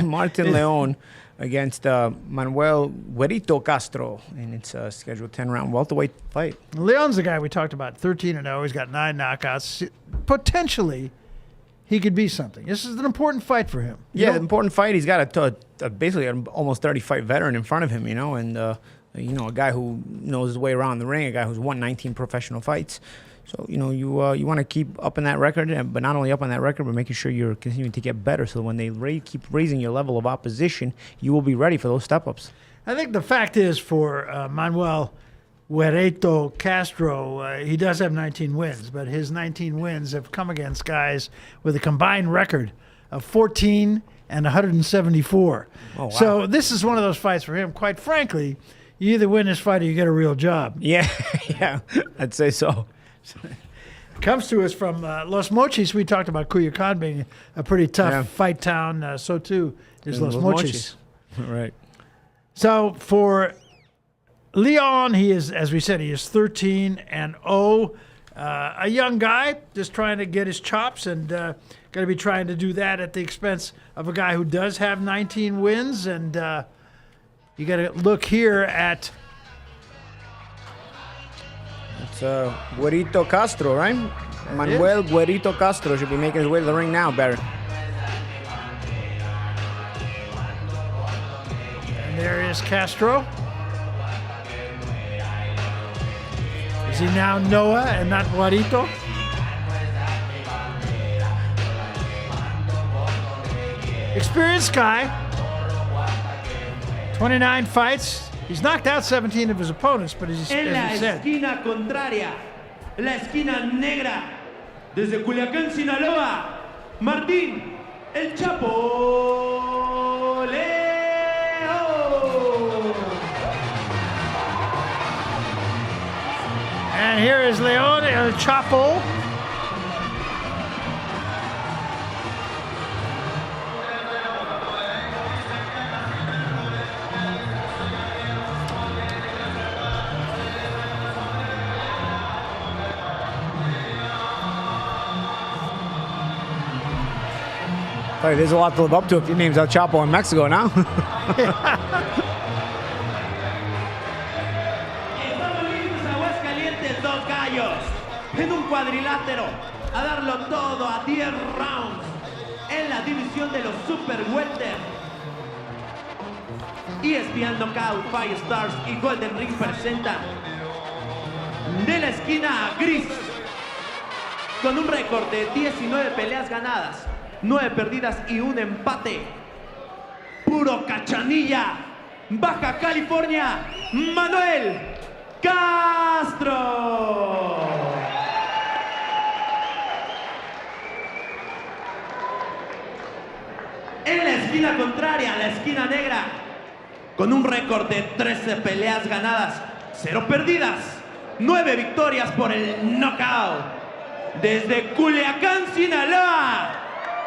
Martin Leon against Manuel GUERITO Castro, and it's a scheduled 10-round welterweight fight. Leon's the guy we talked about, 13-0. He's got 9 knockouts. Potentially, he could be something. This is an important fight for him. An important fight. He's got basically an almost 30-fight veteran in front of him, and a guy who knows his way around the ring, a guy who's won 19 professional fights. So, you want to keep up in that record, but not only up on that record, but making sure you're continuing to get better so when they keep raising your level of opposition, you will be ready for those step-ups. I think the fact is for Manuel GUERITO Castro, he does have 19 wins, but his 19 wins have come against guys with a combined record of 14 and 174. Oh, wow. So this is one of those fights for him. Quite frankly, you either win this fight or you get a real job. Yeah, I'd say so. Comes to us from Los Mochis. We talked about Culiacan being a pretty tough fight town. So too is Los Mochis. Right. So for Leon, he is, as we said, he is 13-0. A young guy just trying to get his chops and going to be trying to do that at the expense of a guy who does have 19 wins. And you got to look here at... It's GUERITO Castro, right? Manuel GUERITO Castro should be making his way to the ring now, Barry. And there is Castro. Is he now Noah and not GUERITO? Experienced guy. 29 fights. He's knocked out 17 of his opponents, but as he said... En la esquina contraria, la esquina negra, desde Culiacán, Sinaloa, Martín, el Chapo León. And here is León El Chapo. Hey, there's a lot to live up to if your name's El Chapo in Mexico now. Estamos listos, Aguascalientes, dos gallos, en un cuadrilátero, a darlo todo a 10 rounds, en la división de los Super Welter. ESPN Knockout, Five Stars y Golden Ring presenta de la esquina gris, con un récord de 19 peleas ganadas, 9 perdidas y un empate. Puro cachanilla. Baja California, Manuel Castro. En la esquina contraria, la esquina negra, con un récord de 13 peleas ganadas, 0 perdidas, 9 victorias por el knockout. Desde Culiacán, Sinaloa,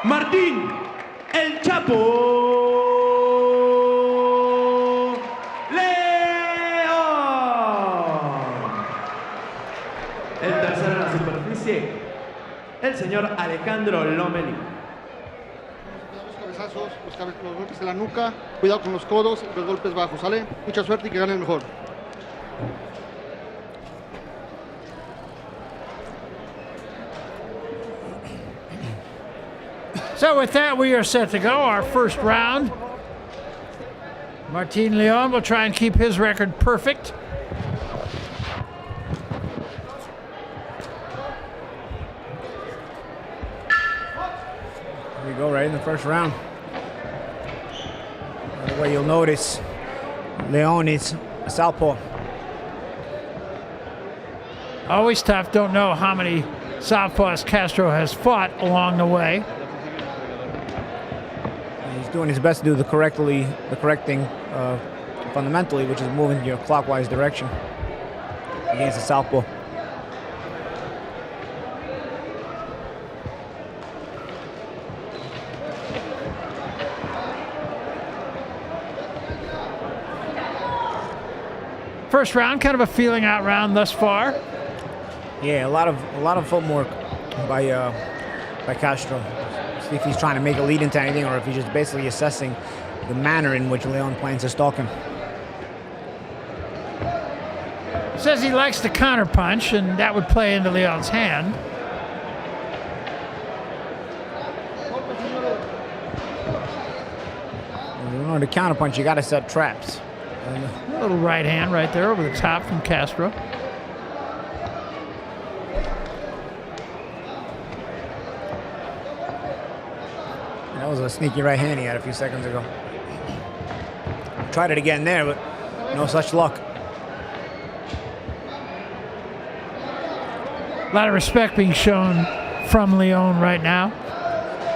Martín, el Chapo León. El tercero en la superficie, el señor Alejandro Lomelí. brazos, los golpes en la nuca, cuidado con los codos, los golpes bajos, ¿sale? Mucha suerte y que gane el mejor. So with that, we are set to go. Our first round. Martin Leon will try and keep his record perfect. Here we go, right in the first round. By the way, you'll notice Leon is a southpaw. Always tough. Don't know how many southpaws Castro has fought along the way. He's doing his best to do the correct thing fundamentally, which is moving your clockwise direction against the southpaw. First round, kind of a feeling out round thus far. Yeah, a lot of footwork by Castro. See if he's trying to make a lead into anything, or if he's just basically assessing the manner in which Leon plans to stalk him. Says he likes to counterpunch, and that would play into Leon's hand. In order to counterpunch, you got to set traps. A little right hand right there over the top from Castro. That was a sneaky right hand he had a few seconds ago. Tried it again there, but no such luck. A lot of respect being shown from Leon right now.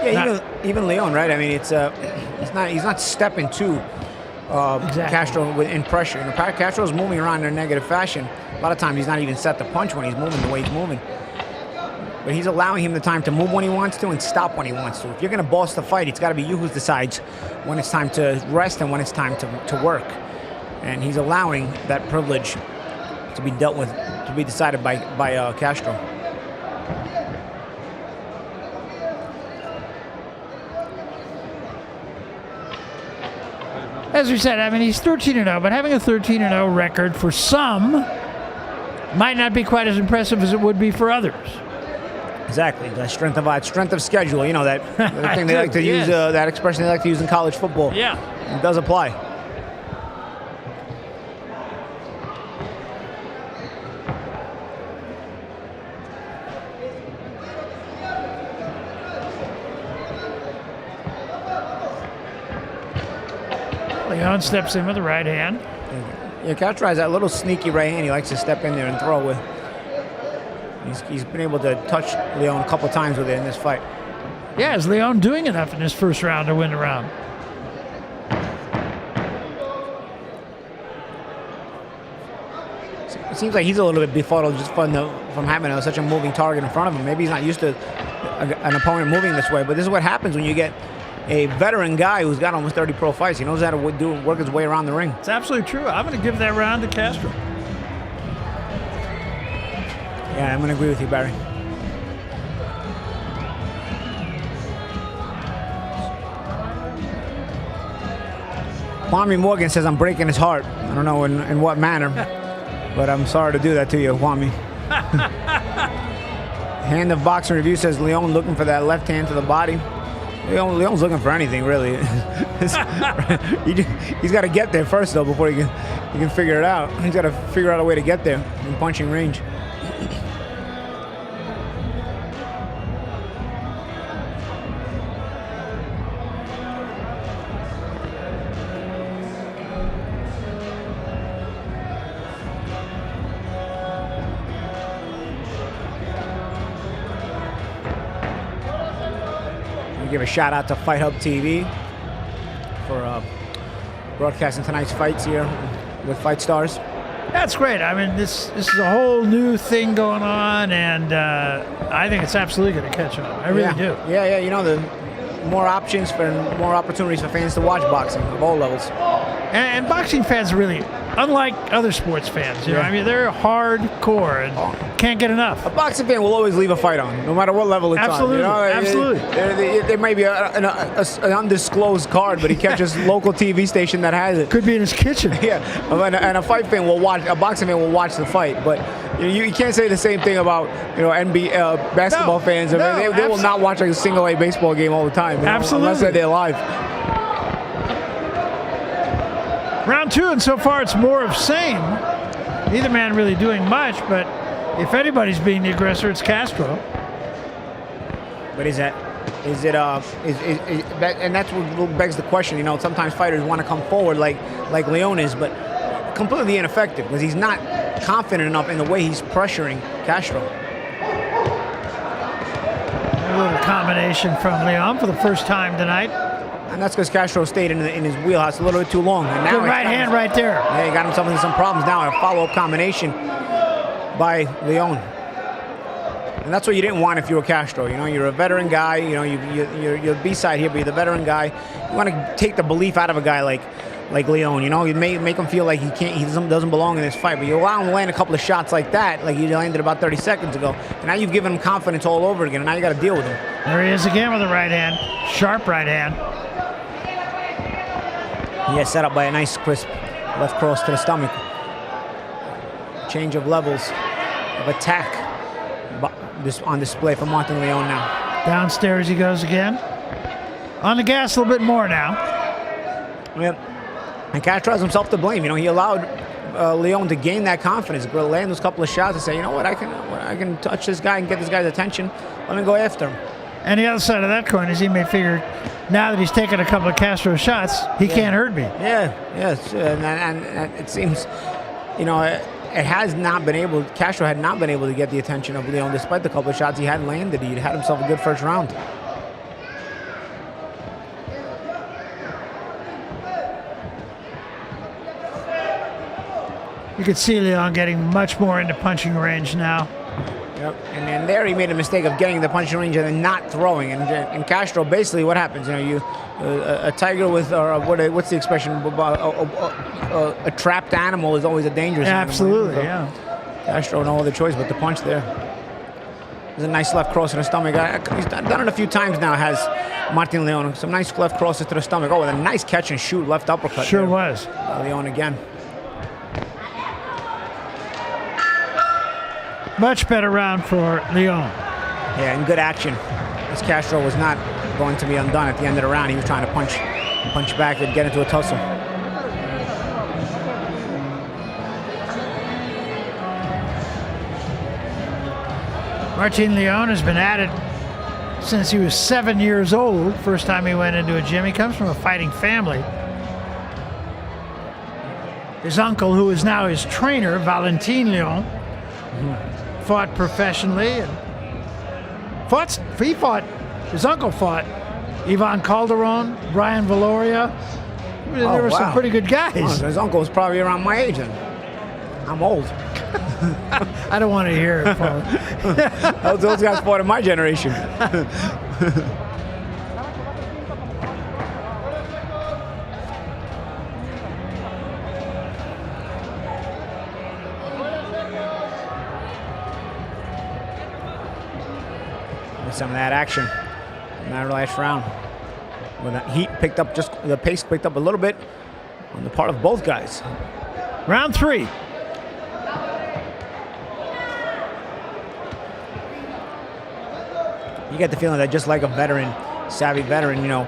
Yeah, even Leon, right? I mean, he's not stepping to Castro in pressure. You know, Castro's moving around in a negative fashion. A lot of times he's not even set to punch when he's moving the way he's moving. But he's allowing him the time to move when he wants to and stop when he wants to. If you're going to boss the fight, it's got to be you who decides when it's time to rest and when it's time to work. And he's allowing that privilege to be dealt with, to be decided by Castro. As we said, I mean, he's 13-0, but having a 13-0 record for some might not be quite as impressive as it would be for others. Exactly, the strength of schedule. You know that thing they like to use, that expression they like to use in college football. Yeah, it does apply. Leon steps in with the right hand. Yeah, Castro has that little sneaky right hand. He likes to step in there and throw with. He's been able to touch Leon a couple times with it in this fight. Yeah, is Leon doing enough in this first round to win the round? It seems like he's a little bit befuddled just from having such a moving target in front of him. Maybe he's not used to an opponent moving this way, but this is what happens when you get a veteran guy who's got almost 30 pro fights. He knows how to work his way around the ring. It's absolutely true. I'm going to give that round to Castro. Yeah, I'm going to agree with you, Barry. Kwame Morgan says I'm breaking his heart. I don't know in what manner, but I'm sorry to do that to you, Kwame. Hand of Boxing Review says Leon looking for that left hand to the body. Leon's looking for anything, really. He's got to get there first, though, before he can figure it out. He's got to figure out a way to get there in punching range. Give a shout out to Fight Hub TV for broadcasting tonight's fights here with Fight Stars. That's great. I mean, this is a whole new thing going on, and I think it's absolutely going to catch on. I really do. Yeah. You know, the more options for more opportunities for fans to watch boxing of all levels. And boxing fans are really unlike other sports fans. You know, I mean, they're hardcore and can't get enough. A boxing fan will always leave a fight on, no matter what level it's Absolutely, on. absolutely. There may be an undisclosed card, but he catches local TV station that has it. Could be in his kitchen. Yeah, and a fight fan will watch. A boxing fan will watch the fight, but you can't say the same thing about NBA basketball fans. I mean, they will not watch like a single A baseball game all the time. Absolutely, unless they're live. Round 2, and so far it's more of same. Neither man really doing much, but if anybody's being the aggressor, it's Castro. But is it? And that's what begs the question. You know, sometimes fighters want to come forward like Leon is, but completely ineffective because he's not confident enough in the way he's pressuring Castro. A little combination from Leon for the first time tonight. And that's because Castro stayed in his wheelhouse a little bit too long. And now good right hand right there. Yeah, he got himself into some problems now. A follow-up combination by Leon. And that's what you didn't want if you were Castro. You know, you're a veteran guy. You know, you're B-side here, but you're the veteran guy. You want to take the belief out of a guy like Leon. You know, you make him feel like he doesn't belong in this fight. But you allow him to land a couple of shots like that, like he landed about 30 seconds ago. And now you've given him confidence all over again. And now you got to deal with him. There he is again with a right hand, sharp right hand. Yeah, set up by a nice crisp left cross to the stomach. Change of levels of attack on display for Martin Leon now. Downstairs he goes again. On the gas a little bit more now. Yep. And Castro has himself to blame. You know, he allowed Leon to gain that confidence, land those couple of shots and say, you know what, I can touch this guy and get this guy's attention. Let me go after him. And the other side of that coin is he may figure, now that he's taken a couple of Castro shots, he can't hurt me. Yeah, yes, and it seems, you know, Castro had not been able to get the attention of Leon despite the couple of shots he had landed. He had himself a good first round. You could see Leon getting much more into punching range now. Yep. And then there he made a mistake of getting the punching range and then not throwing. And Castro, basically what happens, you know, a tiger with, or what's the expression? A trapped animal is always a dangerous animal. Absolutely, yeah. Castro no other choice but to punch there. There's a nice left cross in the stomach. He's done it a few times now, has Martin Leon. Some nice left crosses to the stomach. Oh, with a nice catch and shoot left uppercut. Sure there. was. Leon again. Much better round for Leon. Yeah, and good action. As Castro was not going to be undone at the end of the round. He was trying to punch back and get into a tussle. Martin Leon has been at it since he was 7 years old. First time he went into a gym. He comes from a fighting family. His uncle, who is now his trainer, Valentin Leon, fought professionally. And his uncle fought Ivan Calderon, Brian Valoria. There were some pretty good guys. Oh, his uncle was probably around my age then. I'm old. I don't want to hear it, Paul. those guys fought in my generation. Some of that action in that last round. When the heat picked up, just the pace picked up a little bit on the part of both guys. Round 3. You get the feeling that just like a veteran, savvy veteran, you know,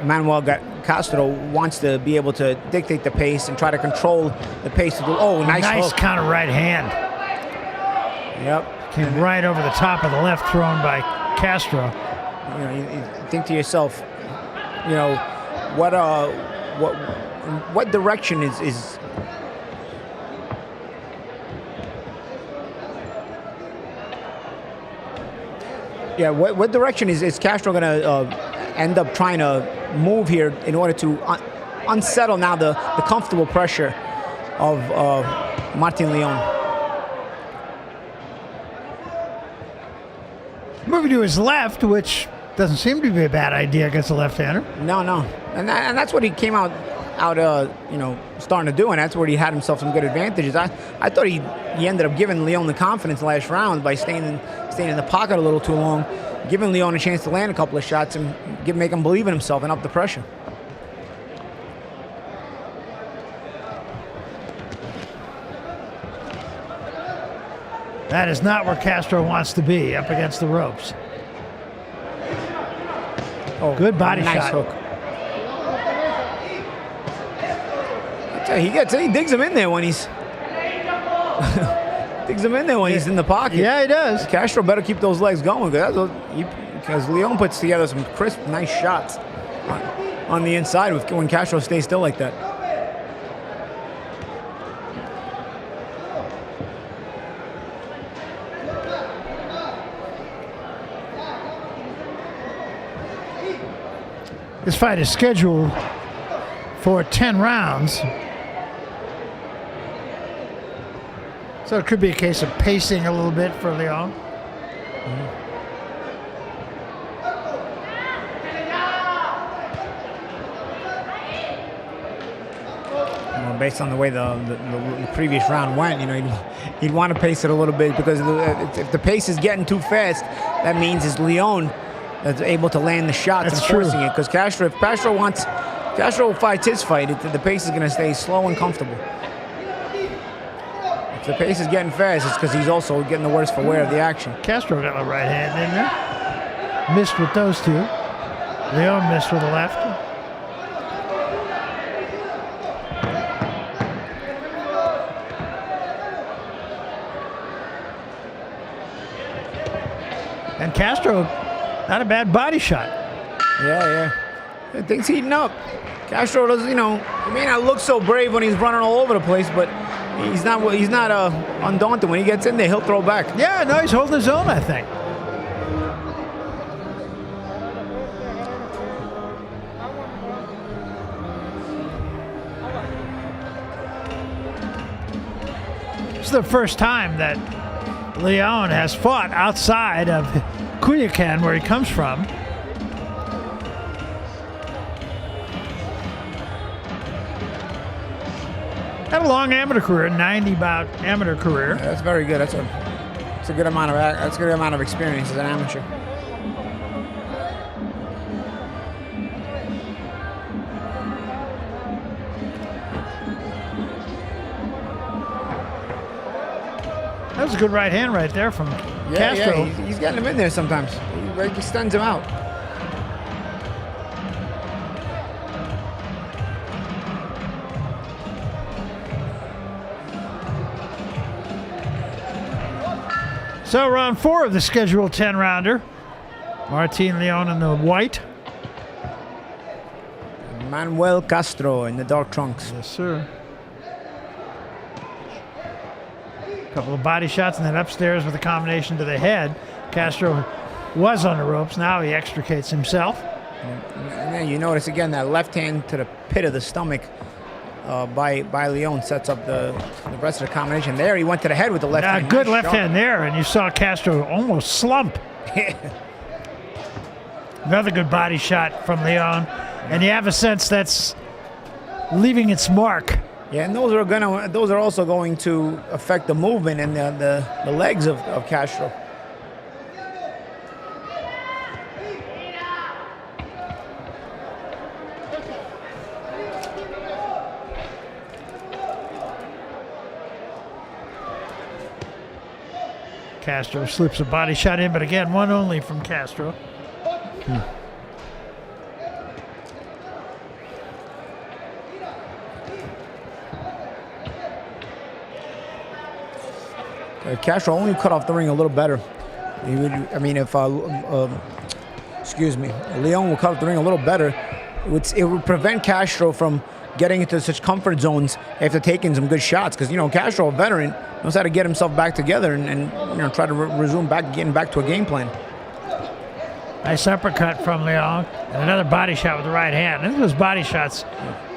Manuel Castro wants to be able to dictate the pace and try to control the pace. Oh, nice counter right hand. Yep. Came right over the top of the left thrown by Castro. You know, you think to yourself, you know, what direction is yeah, what direction is Castro going to end up trying to move here in order to unsettle now the comfortable pressure of Martin Leon? Moving to his left, which doesn't seem to be a bad idea against a left-hander. No. And that's what he came out you know, starting to do, and that's where he had himself some good advantages. I thought he ended up giving Leon the confidence last round by staying in the pocket a little too long, giving Leon a chance to land a couple of shots and make him believe in himself and up the pressure. That is not where Castro wants to be, up against the ropes. Oh, good body nice shot. Hook. He digs him in there when he's digs him in there when he's in the pocket. Yeah, he does. Castro better keep those legs going because Leon puts together some crisp, nice shots on the inside when Castro stays still like that. This fight is scheduled for 10 rounds. So it could be a case of pacing a little bit for Leon. Well, based on the way the previous round went, you know, he'd want to pace it a little bit, because if the pace is getting too fast, that means it's Leon that's able to land the shots and forcing it. Because Castro fights his fight, the pace is going to stay slow and comfortable. If the pace is getting fast, it's because he's also getting the worse for wear of the action. Castro got a right hand in there. Missed with those two. Leon missed with the left. And Castro, not a bad body shot. Yeah. Things heating up. Castro does, you know, he may not look so brave when he's running all over the place, but he's not undaunted. When he gets in there, he'll throw back. Yeah, no, he's holding his own, I think. This is the first time that Leon has fought outside of Culiacan, where he comes from. Had a long amateur career, 90-bout amateur career. Yeah, that's very good. That's a good amount of experience as an amateur. That was a good right hand right there from Castro. Yeah, he's getting him in there sometimes. He stuns him out. So round 4 of the scheduled 10-rounder. Martin Leon in the white. Manuel Castro in the dark trunks. Yes, sir. Couple of body shots and then upstairs with a combination to the head. Castro was on the ropes. Now he extricates himself. And then you notice again that left hand to the pit of the stomach by Leon sets up the rest of the combination. There he went to the head with the left hand. Good left hand there, and you saw Castro almost slump. Another good body shot from Leon, and you have a sense that's leaving its mark. Yeah, and those are also going to affect the movement and the legs of Castro. Castro slips a body shot in, but again, one only from Castro. Castro only cut off the ring a little better. If Leon will cut off the ring a little better, it would prevent Castro from getting into such comfort zones after taking some good shots. Because, you know, Castro, a veteran, knows how to get himself back together and try to resume getting back to a game plan. Nice uppercut from Leon, and another body shot with the right hand. I think those body shots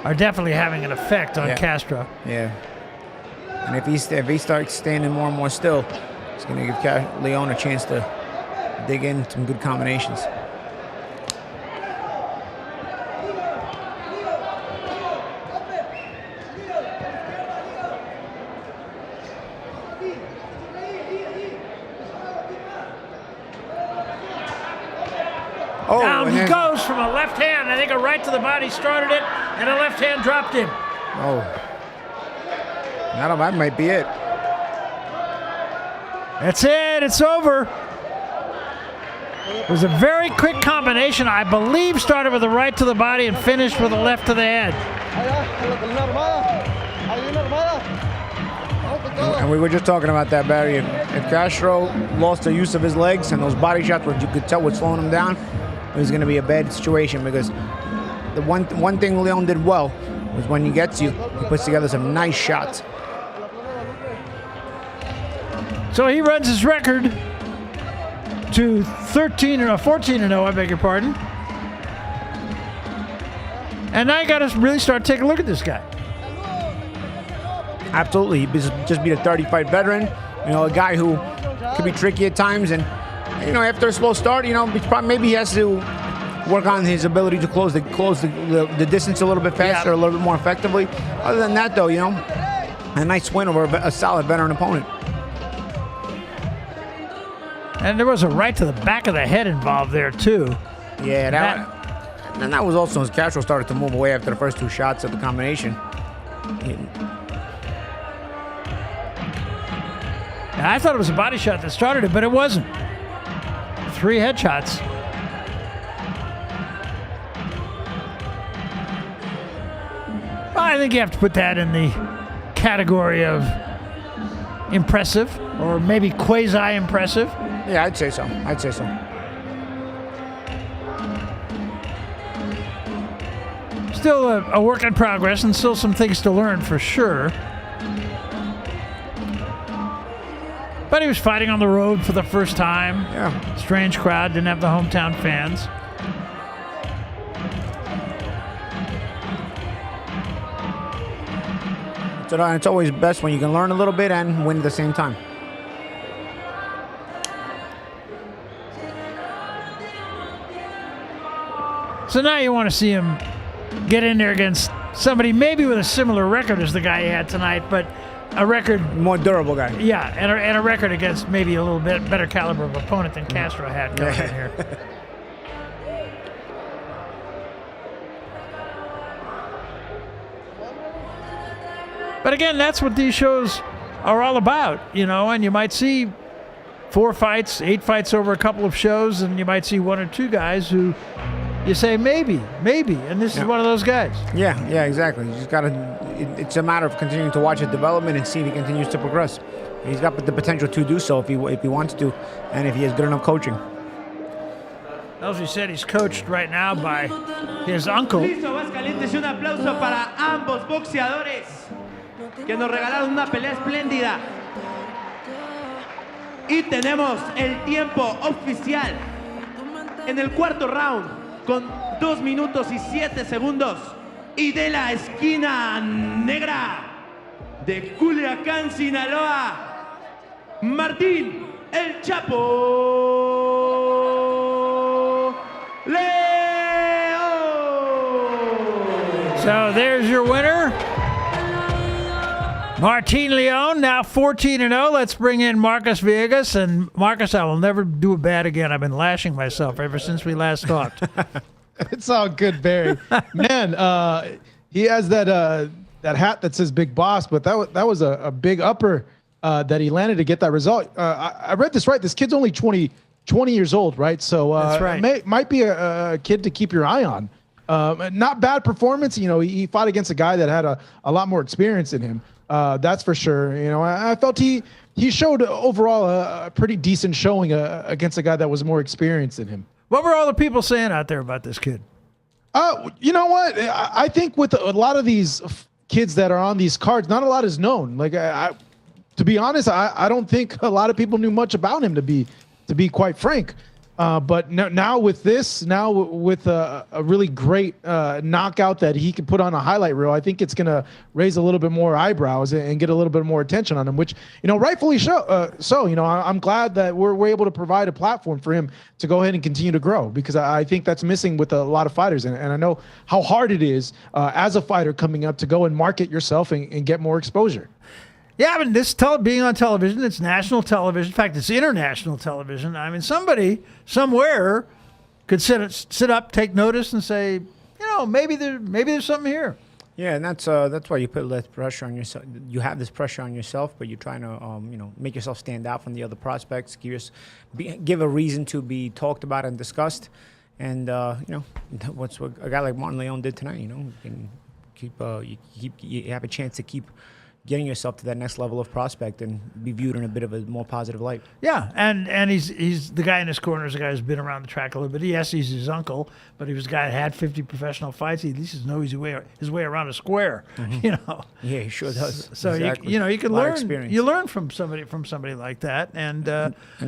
are definitely having an effect on Castro. Yeah. And if he starts standing more and more still, it's going to give Leon a chance to dig in some good Oh, Down and he then- goes from a left hand. I think a right to the body started it, and a left hand dropped him. Oh. That might be it. That's it. It's over. It was a very quick combination. I believe started with a right to the body and finished with a left to the head. And we were just talking about that, Barry. If Castro lost the use of his legs and those body shots, where you could tell were slowing him down, it was going to be a bad situation, because the one thing Leon did well was when he gets you, he puts together some nice shots. So he runs his record to 14-0, I beg your pardon. And now you got to really start taking a look at this guy. Absolutely. He just beat a 30-fight veteran, a guy who could be tricky at times. And, after a slow start, maybe he has to work on his ability to close the distance a little bit faster, a little bit more effectively. Other than that, though, a nice win over a solid veteran opponent. And there was a right to the back of the head involved there, too. Yeah, that was also as Castro started to move away after the first two shots of the combination. And I thought it was a body shot that started it, but it wasn't. 3 headshots. I think you have to put that in the category of impressive, or maybe quasi-impressive. Yeah, I'd say so. Still a work in progress, and still some things to learn for sure. But he was fighting on the road for the first time. Yeah. Strange crowd, didn't have the hometown fans. It's always best when you can learn a little bit and win at the same time. So now you want to see him get in there against somebody maybe with a similar record as the guy he had tonight, but a record, More durable guy. yeah, and a record against maybe a little bit better caliber of opponent than Castro had coming in here. But again, that's what these shows are all about, and you might see 4 fights, 8 fights over a couple of shows, and you might see 1 or 2 guys who you say maybe, and this is one of those guys. Yeah, exactly. You just it's a matter of continuing to watch his development and see if he continues to progress. He's got the potential to do so if he wants to, and if he has good enough coaching. As we said, he's coached right now by his uncle. Listo, Aguascalientes, un aplauso para ambos boxeadores que nos regalaron una pelea espléndida. Y tenemos el tiempo oficial en el cuarto round con 2 minutos y 7 segundos. Y de la esquina negra de Culiacán, Sinaloa, Martín El Chapo León. So there's your winner, Martin Leon, now 14-0. Let's bring in Marcus Villegas. And Marcus, I will never do a bad again. I've been lashing myself ever since we last talked. It's all good, Barry. Man, he has that hat that says Big Boss, but that was a big upper that he landed to get that result. I read this right. This kid's only 20 years old, right? So That's right. Might be a kid to keep your eye on. Not bad performance. He fought against a guy that had a lot more experience in him. That's for sure. I felt he showed overall a pretty decent showing against a guy that was more experienced than him. What were all the people saying out there about this kid? You know what? I think with a lot of these kids that are on these cards, not a lot is known. Like, to be honest, I don't think a lot of people knew much about him, to be quite frank. But now with a really great knockout that he can put on a highlight reel, I think it's going to raise a little bit more eyebrows and get a little bit more attention on him, which, rightfully so. I'm glad that we're able to provide a platform for him to go ahead and continue to grow, because I think that's missing with a lot of fighters. And I know how hard it is as a fighter coming up to go and market yourself and get more exposure. Yeah, I mean, this being on television, it's national television. In fact, it's international television. I mean, somebody somewhere could sit up, take notice, and say, you know, maybe there's something here. Yeah, and that's why you put less pressure on yourself. You have this pressure on yourself, but you're trying to, make yourself stand out from the other prospects. Give a reason to be talked about and discussed. And what's what a guy like Martin Leon did tonight. You can you have a chance to keep getting yourself to that next level of prospect and be viewed in a bit of a more positive light. Yeah, and he's the guy in his corner is a guy who's been around the track a little bit. Yes, he's his uncle, but he was a guy that had 50 professional fights. He at least knows his way around a square. You know. Yeah, he sure does. So exactly. you can learn. Experience. You learn from somebody like that, and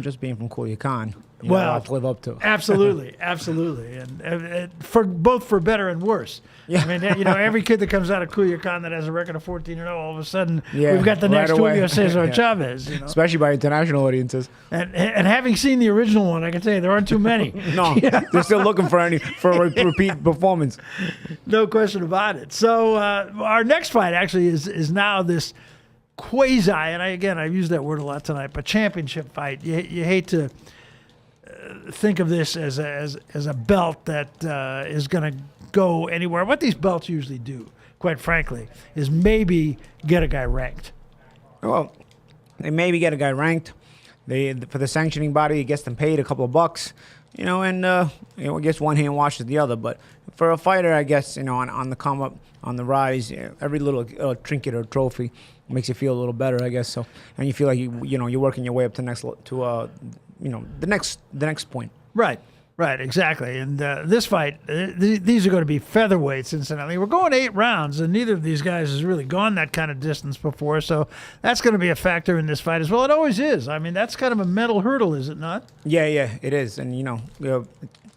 just being from Culiacan. Well, to live up to. absolutely, and for both for better and worse. Yeah. I mean, every kid that comes out of Culiacan that has a record of 14-0, all of a sudden we've got the right next away. Julio Cesar Yeah. Chavez. Especially by international audiences. And having seen the original one, I can tell you there aren't too many. No, they're still looking for a repeat performance. No question about it. So our next fight actually is now this quasi, and I've used that word a lot tonight, but championship fight. You hate to think of this as a belt that is going to go anywhere. What these belts usually do, quite frankly, is maybe get a guy ranked. Well, they maybe get a guy ranked. For the sanctioning body, it gets them paid a couple of bucks, and I guess one hand washes the other. But for a fighter, I guess on the come up, on the rise, every little trinket or trophy makes you feel a little better, I guess. So, and you feel like you're working your way up to the next point. Right, exactly. And this fight, these are going to be featherweights, incidentally. We're going 8 rounds, and neither of these guys has really gone that kind of distance before, so that's going to be a factor in this fight as well. It always is. I mean, that's kind of a mental hurdle, is it not? Yeah, it is. And,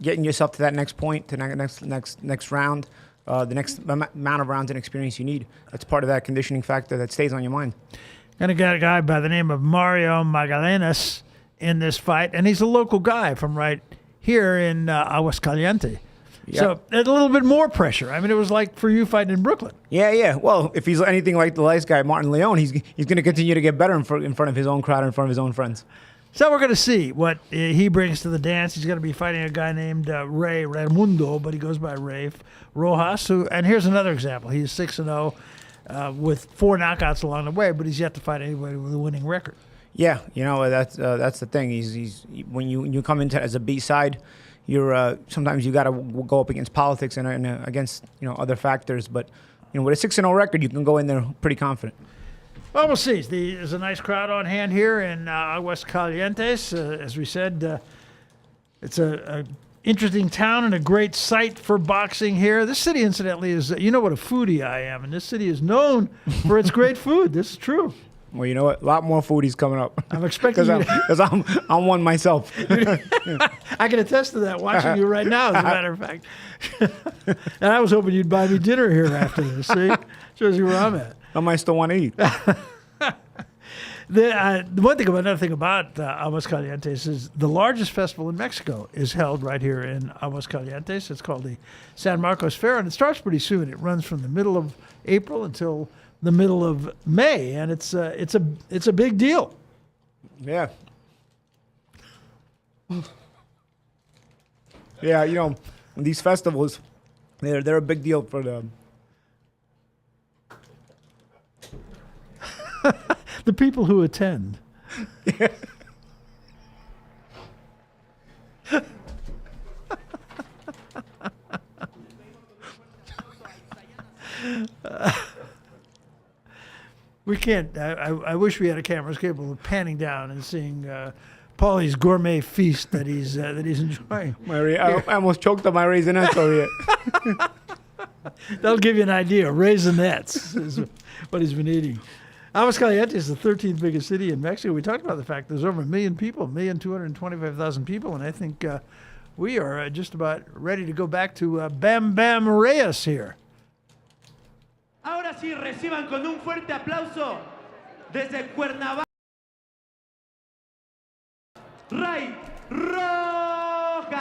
getting yourself to that next point, to next round, the next amount of rounds and experience you need. That's part of that conditioning factor that stays on your mind. And I got a guy by the name of Mario Magallanes in this fight, and he's a local guy from right here in Aguascalientes. Yeah. So a little bit more pressure. I mean, it was like for you fighting in Brooklyn. Yeah. Well, if he's anything like the last guy, Martin Leon, he's going to continue to get better in front of his own crowd, in front of his own friends. So we're going to see what he brings to the dance. He's going to be fighting a guy named RAYMUNDO, but he goes by Ray Rojas. And here's another example. He's 6-0 with 4 knockouts along the way, but he's yet to fight anybody with a winning record. Yeah, that's the thing. He's when you come into as a B side, you're sometimes you got to go up against politics and against other factors. But with a 6-0 record, you can go in there pretty confident. Well, we'll see. There's a nice crowd on hand here in Aguascalientes. As we said, it's a interesting town and a great site for boxing here. This city, incidentally, is what a foodie I am, and this city is known for its great food. This is true. Well, you know what? A lot more foodies coming up. I'm expecting because I'm one myself. I can attest to that watching you right now, as a matter of fact. And I was hoping you'd buy me dinner here after this. See? Shows you where I'm at. I might still want to eat. Another thing about Aguascalientes is the largest festival in Mexico is held right here in Aguascalientes. It's called the San Marcos Fair, and it starts pretty soon. It runs from the middle of April until the middle of May, and it's a big deal. Yeah. Yeah, these festivals, they're a big deal for them. The people who attend. Yeah. We can't. I wish we had a camera capable of panning down and seeing Paulie's gourmet feast that he's enjoying. I almost choked on my raisinets over here. That'll give you an idea. Raisinets is what he's been eating. Aguascalientes is the 13th biggest city in Mexico. We talked about the fact there's over 1 million people, 1,225,000 people, and I think we are just about ready to go back to Bam Bam Reyes here. Ahora sí, reciban con un fuerte aplauso desde Cuernavaca, Ray Rojas.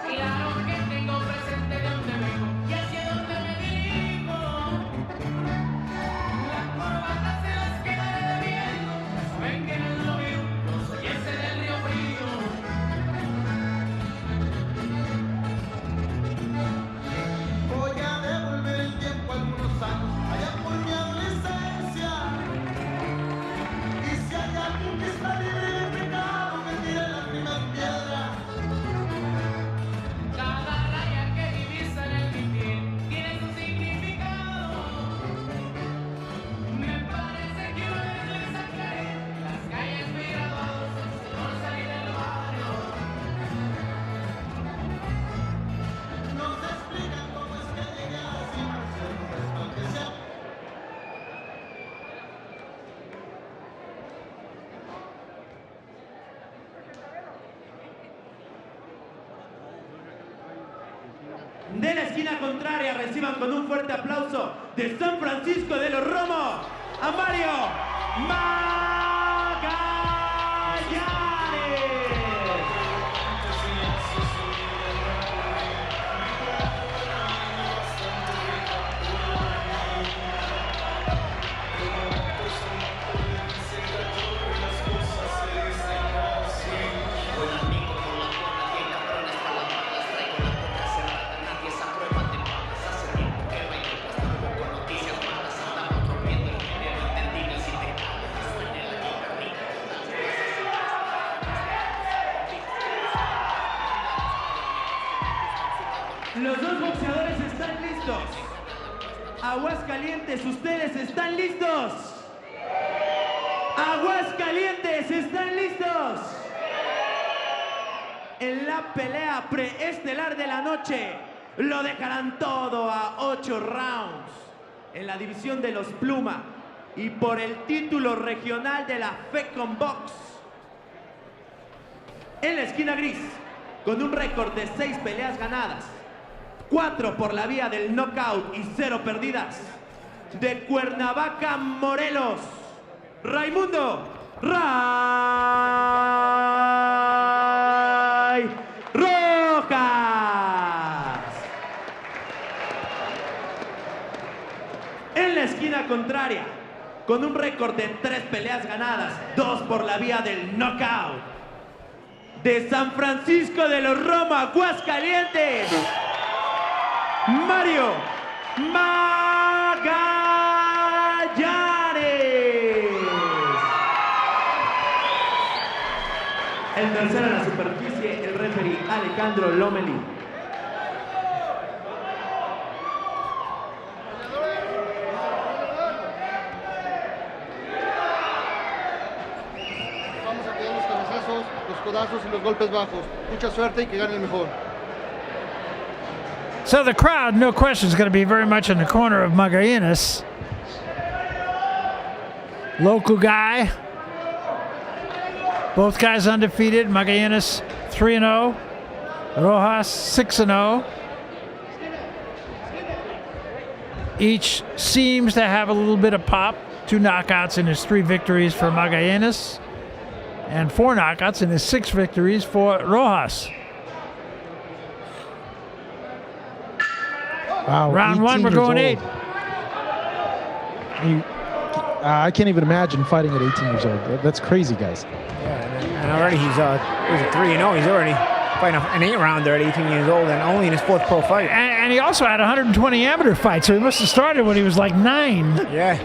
Claro que tengo presente de dónde vengo y hacia dónde me dirijo. de la esquina contraria. Reciban con un fuerte aplauso de San Francisco de los Romo a Mario Magallanes. Los dos boxeadores están listos. Aguascalientes, ¿ustedes están listos? Aguascalientes, ¿están listos? En la pelea preestelar de la noche, lo dejarán todo a 8 rounds. En la división de los Pluma y por el título regional de la FECON Box. En la esquina gris, con un récord de 6 peleas ganadas, 4 por la vía del knockout y 0 perdidas. De Cuernavaca, Morelos, Raymundo Rojas. En la esquina contraria, con un récord de 3 peleas ganadas, 2 por la vía del knockout. De San Francisco de los Romo, Aguascalientes, Mario Magallanes. El tercero en la superficie, el referee Alejandro Lomeli. Vamos a cuidar los cabezazos, los codazos y los golpes bajos. Mucha suerte y que gane el mejor. So the crowd, no question, is going to be very much in the corner of Magallanes. Local guy. Both guys undefeated. Magallanes 3-0. Rojas 6-0. Each seems to have a little bit of pop. 2 knockouts in his 3 victories for Magallanes. And 4 knockouts in his 6 victories for Rojas. Wow, Round 1, we're 18 years going old. 8. I can't even imagine fighting at 18 years old. That's crazy, guys. And already he's 3-0. He's already fighting an 8-rounder at 18 years old and only in his 4th pro fight. And he also had 120 amateur fights, so he must have started when he was like 9. Yeah.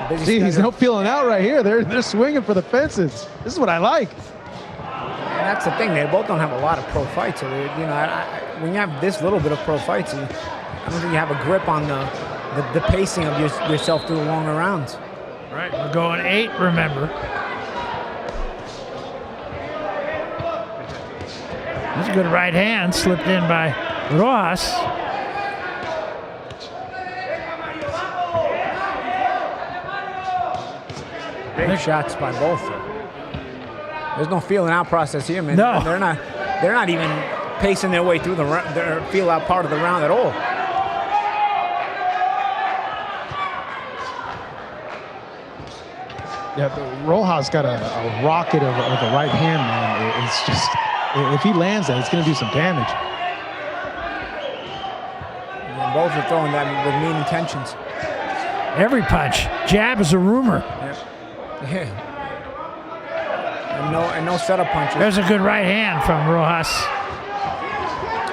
Busy See, he's schedule. no feeling out right here. They're swinging for the fences. This is what I like. And that's the thing. They both don't have a lot of pro fights. So when you have this little bit of pro fights, I don't think you have a grip on the pacing of yourself through longer rounds. Right, we're going 8, remember. That's a good right hand slipped in by Rojas. Big shots by both. There's no feeling out process here, man. No. They're not even pacing their way through their feel out part of the round at all. Yeah, Rojas got a rocket of a right hand, man. It's just, if he lands that, it's going to do some damage. And both are throwing that with mean intentions. Every punch. Jab is a rumor. Yeah. And no setup punches. There's a good right hand from Rojas.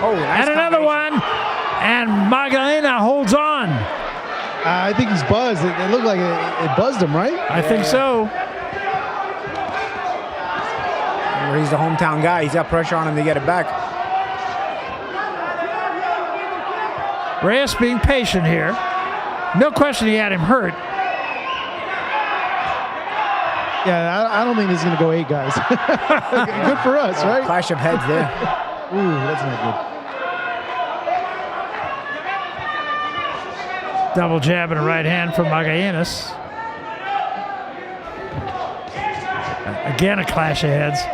Oh, nice And another one. And Magallanes holds on. I think he's buzzed. It looked like it buzzed him, right? I think so. He's the hometown guy. He's got pressure on him to get it back. Reyes being patient here. No question he had him hurt. Yeah, I don't think this is going to go 8, guys. Good for us, right? Clash of heads there. Ooh, that's not good. Double jab and a right hand from Magallanes. Again, a clash of heads.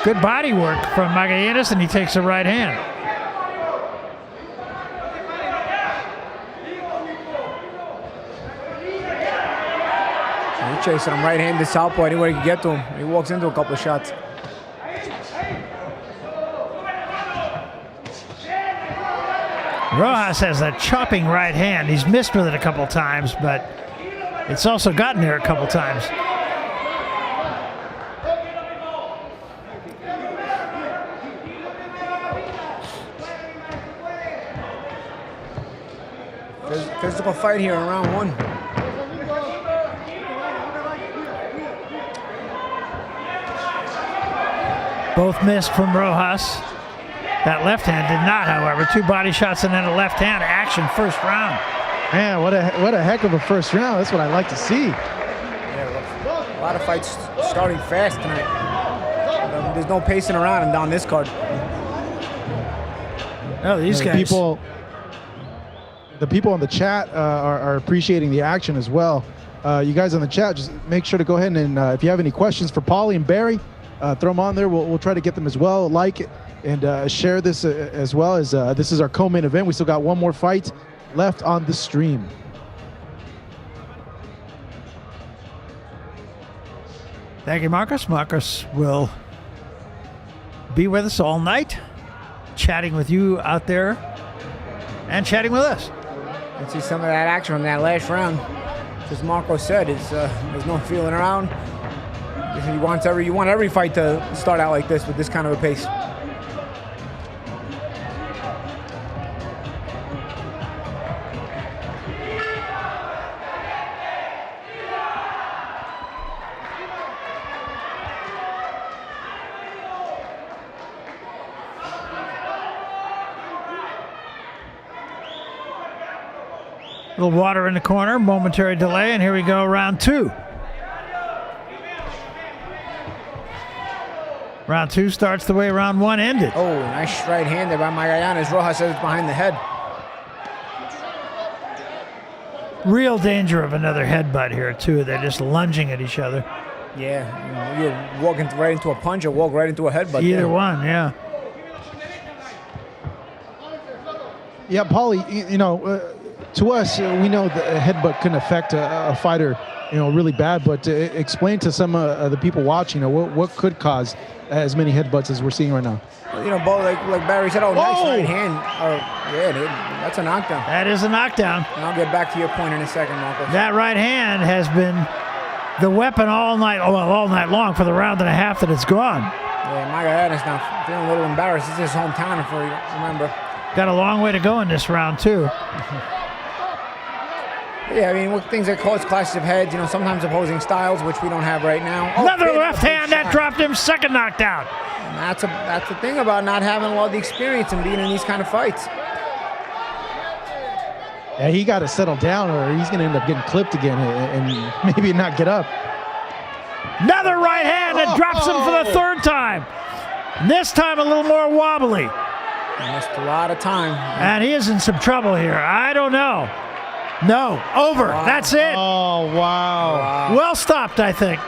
Good body work from Magallanes, and he takes a right hand. chasing him, right-handed southpaw, anywhere he can get to him. He walks into a couple of shots. Rojas has a chopping right hand. He's missed with it a couple times, but it's also gotten there a couple times. Physical fight here in round 1. Both missed from Rojas. That left hand did not, however. 2 body shots and then a left hand action first round. Man, what a heck of a first round. That's what I like to see. Yeah, a lot of fights starting fast tonight. There's no pacing around and down this card. Oh, these guys. The people on the chat are appreciating the action as well. You guys on the chat, just make sure to go ahead and if you have any questions for Paulie and Barry, throw them on there. We'll try to get them as well. Like it and share this as well as this is our co-main event. We still got one more fight left on the stream. Thank you, Marcus. Marcus will be with us all night, chatting with you out there and chatting with us. Let's see some of that action from that last round. As Marco said, there's no feeling around. You want every fight to start out like this with this kind of a pace. A little water in the corner, momentary delay, and here we go, round 2. Round 2 starts the way round 1 ended. Oh, nice right hand there by Magallanes. Rojas says it's behind the head. Real danger of another headbutt here, too. They're just lunging at each other. Yeah, you're walking right into a punch or walk right into a headbutt. Either one, yeah. Yeah, Paulie, to us, we know the headbutt can affect a fighter, really bad. But explain to some of the people watching, what could cause as many headbutts as we're seeing right now. Like Barry said, nice right hand. Yeah, dude, that's a knockdown. That is a knockdown. And I'll get back to your point in a second, Marcos. That right hand has been the weapon all night long for the round and a half that it's gone. Yeah, Magallanes now feeling a little embarrassed. It's his hometown, if you remember. Got a long way to go in this round, too. Yeah, I mean, with things that cause clashes of heads, sometimes opposing styles, which we don't have right now. Another left hand that dropped him, second knockdown. And that's the thing about not having a lot of the experience and being in these kind of fights. Yeah, he got to settle down or he's going to end up getting clipped again and maybe not get up. Another right hand that drops him for the 3rd time. And this time a little more wobbly. He missed a lot of time. And he is in some trouble here. I don't know. No, over. Wow. That's it. Oh, wow. Well stopped, I think.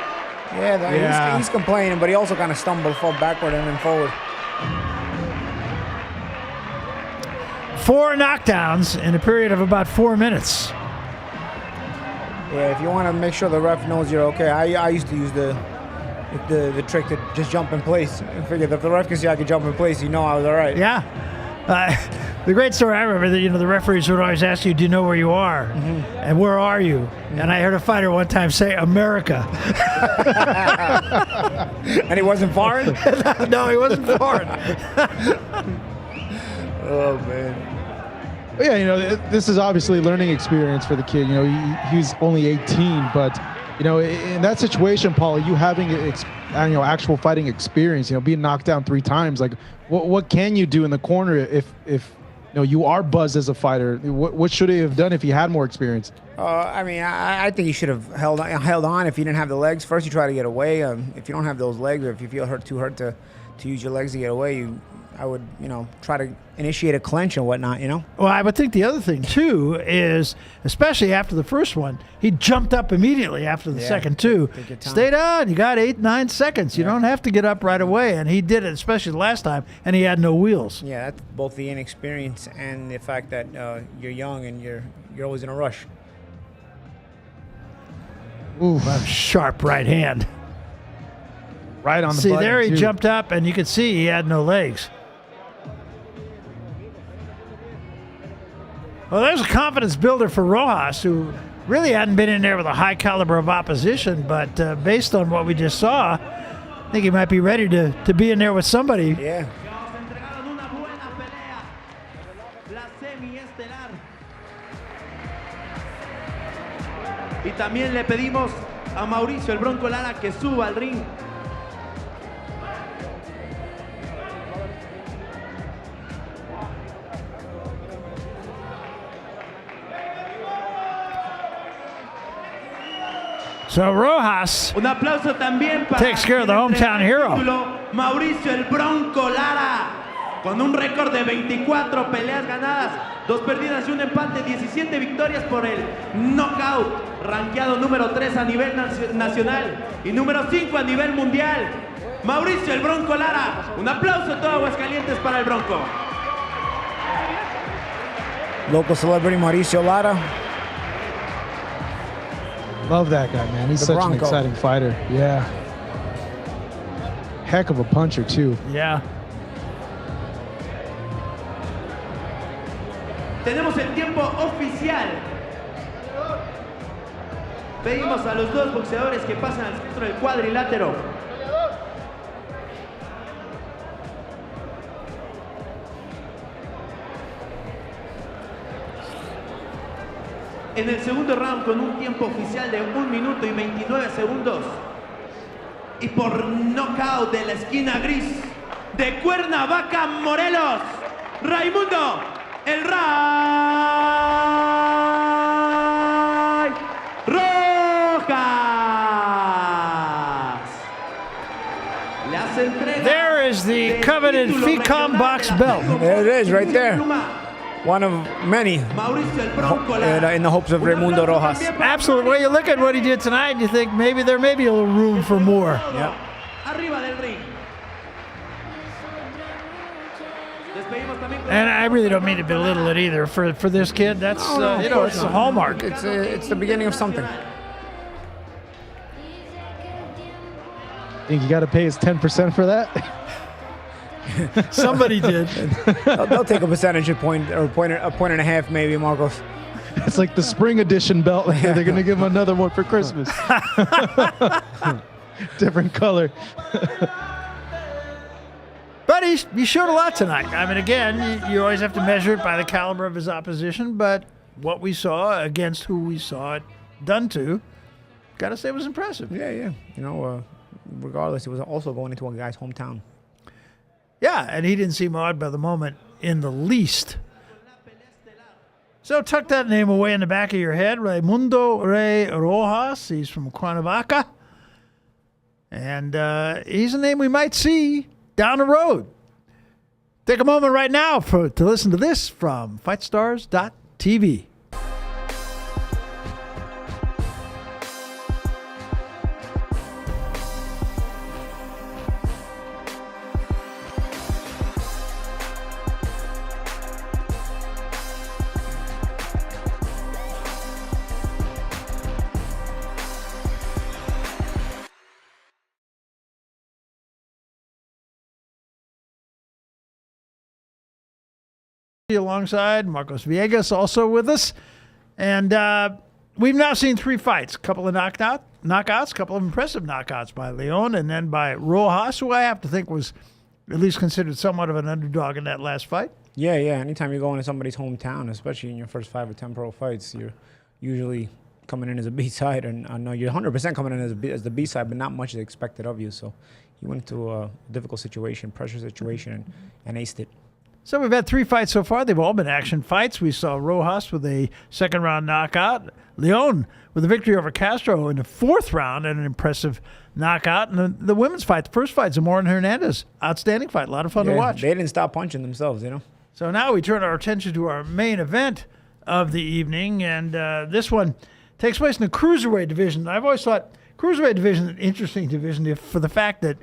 Yeah, he's complaining, but he also kind of stumbled, fell backward and then forward. 4 knockdowns in a period of about 4 minutes. Yeah, if you want to make sure the ref knows you're okay, I used to use the trick to just jump in place. I figured if the ref can see I could jump in place, I was all right. Yeah. The great story I remember that the referees would always ask you, "Do you know where you are?" Mm-hmm. And where are you? Mm-hmm. And I heard a fighter one time say, "America." And he wasn't foreign? No, he wasn't foreign. Oh man. Yeah, this is obviously a learning experience for the kid. He's only 18, but in that situation, Paul, you having actual fighting experience, being knocked down 3 times, like what can you do in the corner if you are buzzed as a fighter? What should he have done if he had more experience? I think he should have held on if he didn't have the legs. First, you try to get away. If you don't have those legs, or if you feel too hurt to use your legs to get away, I would, try to initiate a clinch and whatnot, Well, I would think the other thing, too, is, especially after the first one, he jumped up immediately after the second, too. Stayed on. You got 8-9 seconds. You don't have to get up right away. And he did it, especially the last time, and he had no wheels. Yeah, that's both the inexperience and the fact that you're young and you're always in a rush. Ooh, Sharp right hand. right on the See, button, there he too. jumped up, and you could see he had no legs. Well, there's a confidence builder for Rojas, who really hadn't been in there with a high caliber of opposition, but based on what we just saw, I think he might be ready to be in there with somebody. Yeah. Nos entregaron una buena pelea. La semi-estelar. Y también le pedimos a Mauricio el Bronco Lara que suba al ring. So Rojas Un aplauso también para Takes care of the quien hometown entrega el hero. título, Mauricio el Bronco Lara, con un récord de 24 peleas ganadas, 2 perdidas y un empate, 17 victorias por el knockout, rankeado número 3 a nivel nacional y número 5 a nivel mundial. Mauricio el Bronco Lara, un aplauso a todo Aguascalientes para el Bronco. Local celebrity Mauricio Lara. Love that guy, man. He's The such Bronco. an exciting fighter. Yeah. Heck of a puncher, too. Yeah. Tenemos el tiempo oficial. Pedimos a los dos boxeadores que pasen al centro del cuadrilátero. En el segundo round con un tiempo oficial de 1 minuto y 29 segundos. Y por knockout de la esquina gris de Cuernavaca, Morelos, Raymundo el Ray Rojas. Le hace entrega There is the del coveted título FECOM regional box de la belt. FECOM There it is, right there. Pluma. One of many Mauricio el Bronco Lara. in the hopes of Un Raymundo aplauso Rojas. también para Absolutely. Well, you look at what he did tonight, and you think maybe there may be a little room for more. Yep. Arriba del ring. Despedimos también con And I really don't mean to belittle it either. For this kid, that's of course it's a not. hallmark. It's the beginning of something. Think you got to pay his 10% for that? Somebody did. They'll take a percentage point or a point and a half, maybe, Marcos. It's like the spring edition belt. They're going to give him another one for Christmas. Different color. But he showed a lot tonight. I mean, again, you always have to measure it by the caliber of his opposition, but what we saw against who we saw it done to, got to say it was impressive. Yeah. You know, regardless, it was also going into a guy's hometown. Yeah, and he didn't seem awed by the moment in the least. So tuck that name away in the back of your head. Raymundo Ray Rojas. He's from Cuernavaca. And he's a name we might see down the road. Take a moment right now to listen to this from FightStars.tv. Alongside Marcos Villegas, also with us. And we've now seen 3 fights, a couple of knockouts, a couple of impressive knockouts by Leon, and then by Rojas, who I have to think was at least considered somewhat of an underdog in that last fight. Yeah. Anytime you go into somebody's hometown, especially in your first 5 or 10 pro fights, you're usually coming in as a B-side. And I know you're 100% coming in as the B-side, but not much is expected of you. So you went into a difficult situation, pressure situation, and aced it. So we've had 3 fights so far. They've all been action fights. We saw Rojas with a second-round knockout. Leon with a victory over Castro in the 4th round and an impressive knockout. And the women's fight, the first fight, Zamora and Hernandez. Outstanding fight. A lot of fun to watch. They didn't stop punching themselves, you know. So now we turn our attention to our main event of the evening. And this one takes place in the cruiserweight division. I've always thought cruiserweight division is an interesting division for the fact that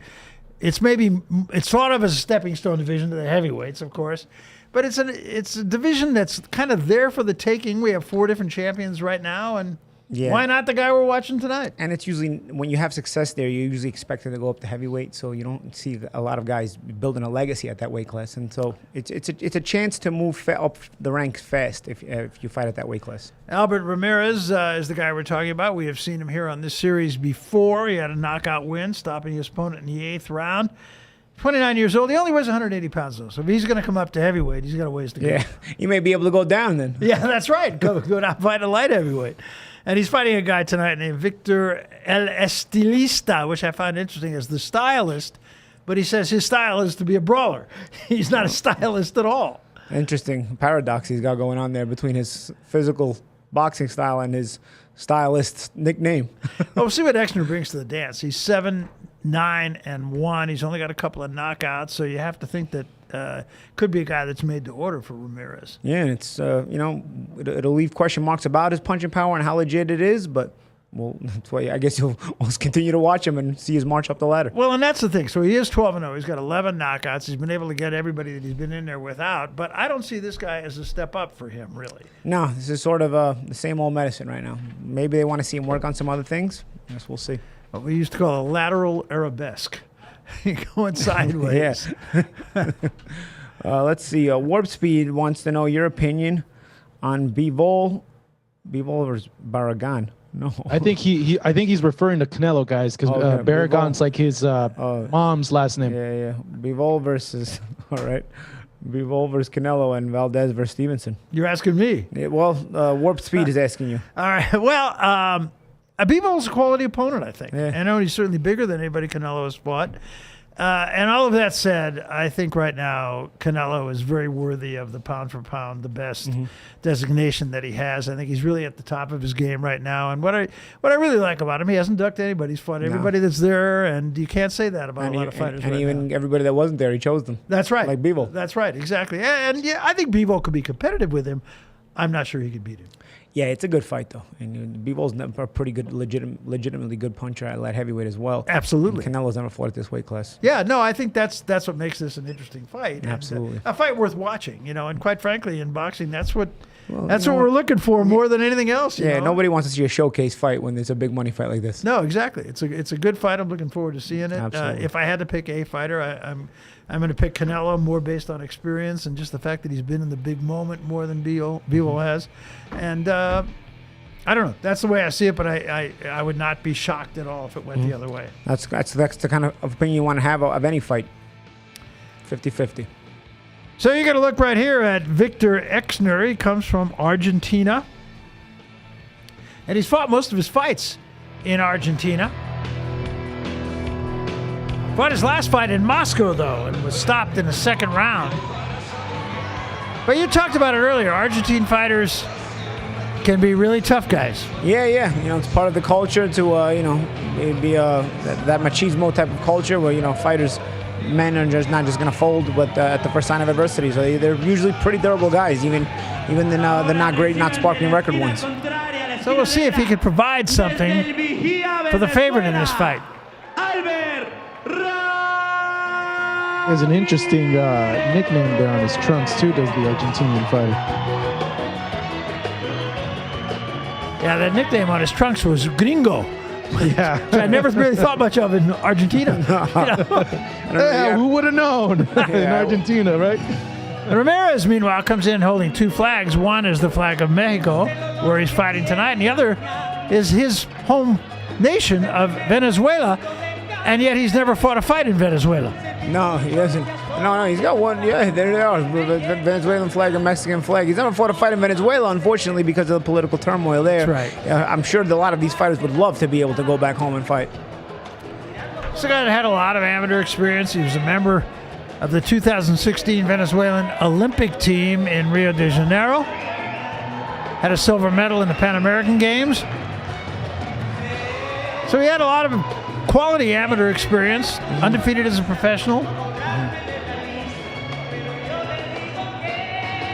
it's thought of as a stepping stone division to the heavyweights, of course, but it's a division that's kind of there for the taking. We have 4 different champions right now, and Yeah. Why not the guy we're watching tonight? And it's usually, when you have success there, you usually expect it to go up to heavyweight, so you don't see a lot of guys building a legacy at that weight class. And so it's a chance to move up the ranks fast if you fight at that weight class. Albert Ramirez is the guy we're talking about. We have seen him here on this series before. He had a knockout win, stopping his opponent in the 8th round. 29 years old. He only weighs 180 pounds, though. So if he's going to come up to heavyweight, he's got a ways to go. Yeah, you may be able to go down then. Yeah, that's right. Go down and fight a light heavyweight. And he's fighting a guy tonight named Victor ESTILISTA, which I find interesting as the stylist. But he says his style is to be a brawler. He's not a stylist at all. Interesting paradox he's got going on there between his physical boxing style and his stylist's nickname. Well, we'll see what Exner brings to the dance. He's 7-9-1. He's only got a couple of knockouts, so you have to think that could be a guy that's made to order for Ramirez. Yeah, and it's it'll leave question marks about his punching power and how legit it is, but well, that's why I guess you'll continue to watch him and see his march up the ladder. Well, and that's the thing. So he is 12-0. He's got 11 knockouts. He's been able to get everybody that he's been in there without, but I don't see this guy as a step up for him, really. No, this is sort of the same old medicine right now. Maybe they want to see him work on some other things. I guess we'll see. What we used to call a lateral arabesque. Going sideways. Yeah. Let's see. Warp Speed wants to know your opinion on Bivol versus Barragan. No, I think he's referring to Canelo, guys, because okay. Barragan's like his mom's last name. Yeah. Bivol versus all right. Bivol versus Canelo and Valdez versus Stevenson. You're asking me. Yeah, well, Warp Speed is asking you. All right. Well, Bivol's a quality opponent, I think. Yeah. I know he's certainly bigger than anybody Canelo has fought. And all of that said, I think right now Canelo is very worthy of the pound for pound, the best designation that he has. I think he's really at the top of his game right now. And what I really like about him, he hasn't ducked anybody. He's fought everybody that's there, and you can't say that about a lot of fighters. And right even now. Everybody that wasn't there, he chose them. That's right. Like Bivol. That's right, exactly. And yeah, I think Bivol could be competitive with him. I'm not sure he could beat him. Yeah, it's a good fight, though. And Bivol's a pretty good, legitimately good puncher at light heavyweight as well. Absolutely. And Canelo's never fought at this weight class. Yeah, no, I think that's what makes this an interesting fight. Absolutely. And, a fight worth watching, And quite frankly, in boxing, that's what we're looking for more than anything else. You know? Nobody wants to see a showcase fight when there's a big money fight like this. No, exactly. It's a good fight. I'm looking forward to seeing it. Absolutely. If I had to pick a fighter, I'm going to pick Canelo more based on experience and just the fact that he's been in the big moment more than Bivol has. And I don't know. That's the way I see it, but I would not be shocked at all if it went the other way. That's the kind of opinion you want to have of any fight. 50-50. So you're going to look right here at Victor Exner. He comes from Argentina. And he's fought most of his fights in Argentina. Fought his last fight in Moscow, though, and was stopped in the 2nd round. But you talked about it earlier. Argentine fighters can be really tough guys. Yeah. It's part of the culture to, be that machismo type of culture where, fighters, men are just not just going to fold at the first sign of adversity. So they're usually pretty durable guys, even the not great, not sparkling record ones. So we'll see if he can provide something for the favorite in this fight. There's an interesting nickname there on his trunks, too, does the Argentinian fighter. Yeah, that nickname on his trunks was Gringo. Yeah. Which I never really thought much of in Argentina. Yeah, who would have known in Argentina, right? Ramirez, meanwhile, comes in holding 2 flags. One is the flag of Mexico, where he's fighting tonight, and the other is his home nation of Venezuela, and yet he's never fought a fight in Venezuela. No, he hasn't. No, he's got one. Yeah, there they are. The Venezuelan flag and Mexican flag. He's never fought a fight in Venezuela, unfortunately, because of the political turmoil there. That's right. I'm sure that a lot of these fighters would love to be able to go back home and fight. This guy had a lot of amateur experience. He was a member of the 2016 Venezuelan Olympic team in Rio de Janeiro. Had a silver medal in the Pan American Games. So he had a lot of quality amateur experience, undefeated as a professional.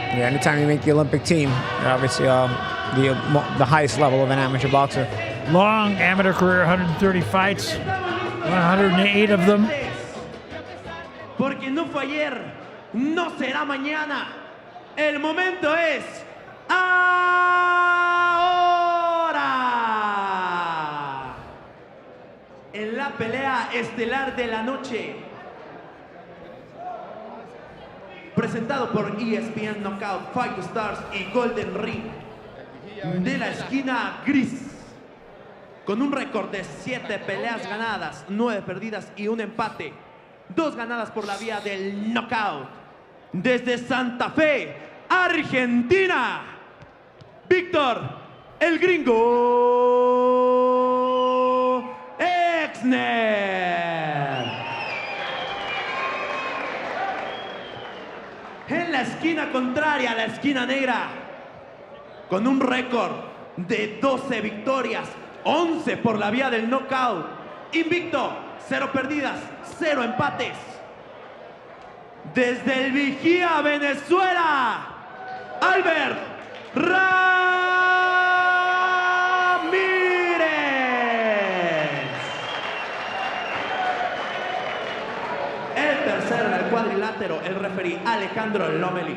Yeah, anytime you make the Olympic team, you're obviously the highest level of an amateur boxer. Long amateur career, 130 fights, 108 of them. Porque no fue ayer, no será mañana. El momento es ahora. la pelea estelar de la noche. Presentado por ESPN Knockout, Fight Stars y Golden Ring. De la esquina gris. Con un récord de 7 peleas ganadas, 9 perdidas y un empate. 2 ganadas por la vía del knockout. Desde Santa Fe, Argentina, Victor, el gringo Exner. En la esquina contraria, la esquina negra, con un récord de 12 victorias, 11 por la vía del knockout. Invicto, 0 perdidas, 0 empates. Desde el Vigía, Venezuela, Albert Ramirez. El tercero en el cuadrilátero, el referí Alejandro Lomeli.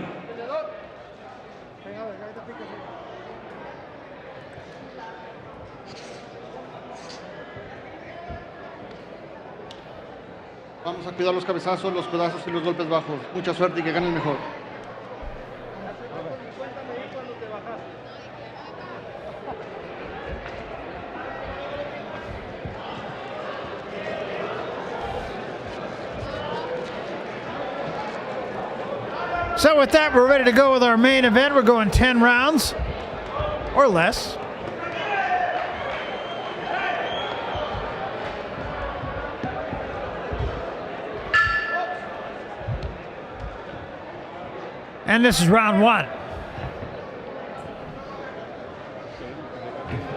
Vamos a cuidar los cabezazos, los codazos y los golpes bajos. Mucha suerte y que gane el mejor. So with that, we're ready to go with our main event. We're going 10 rounds or less. And this is round 1.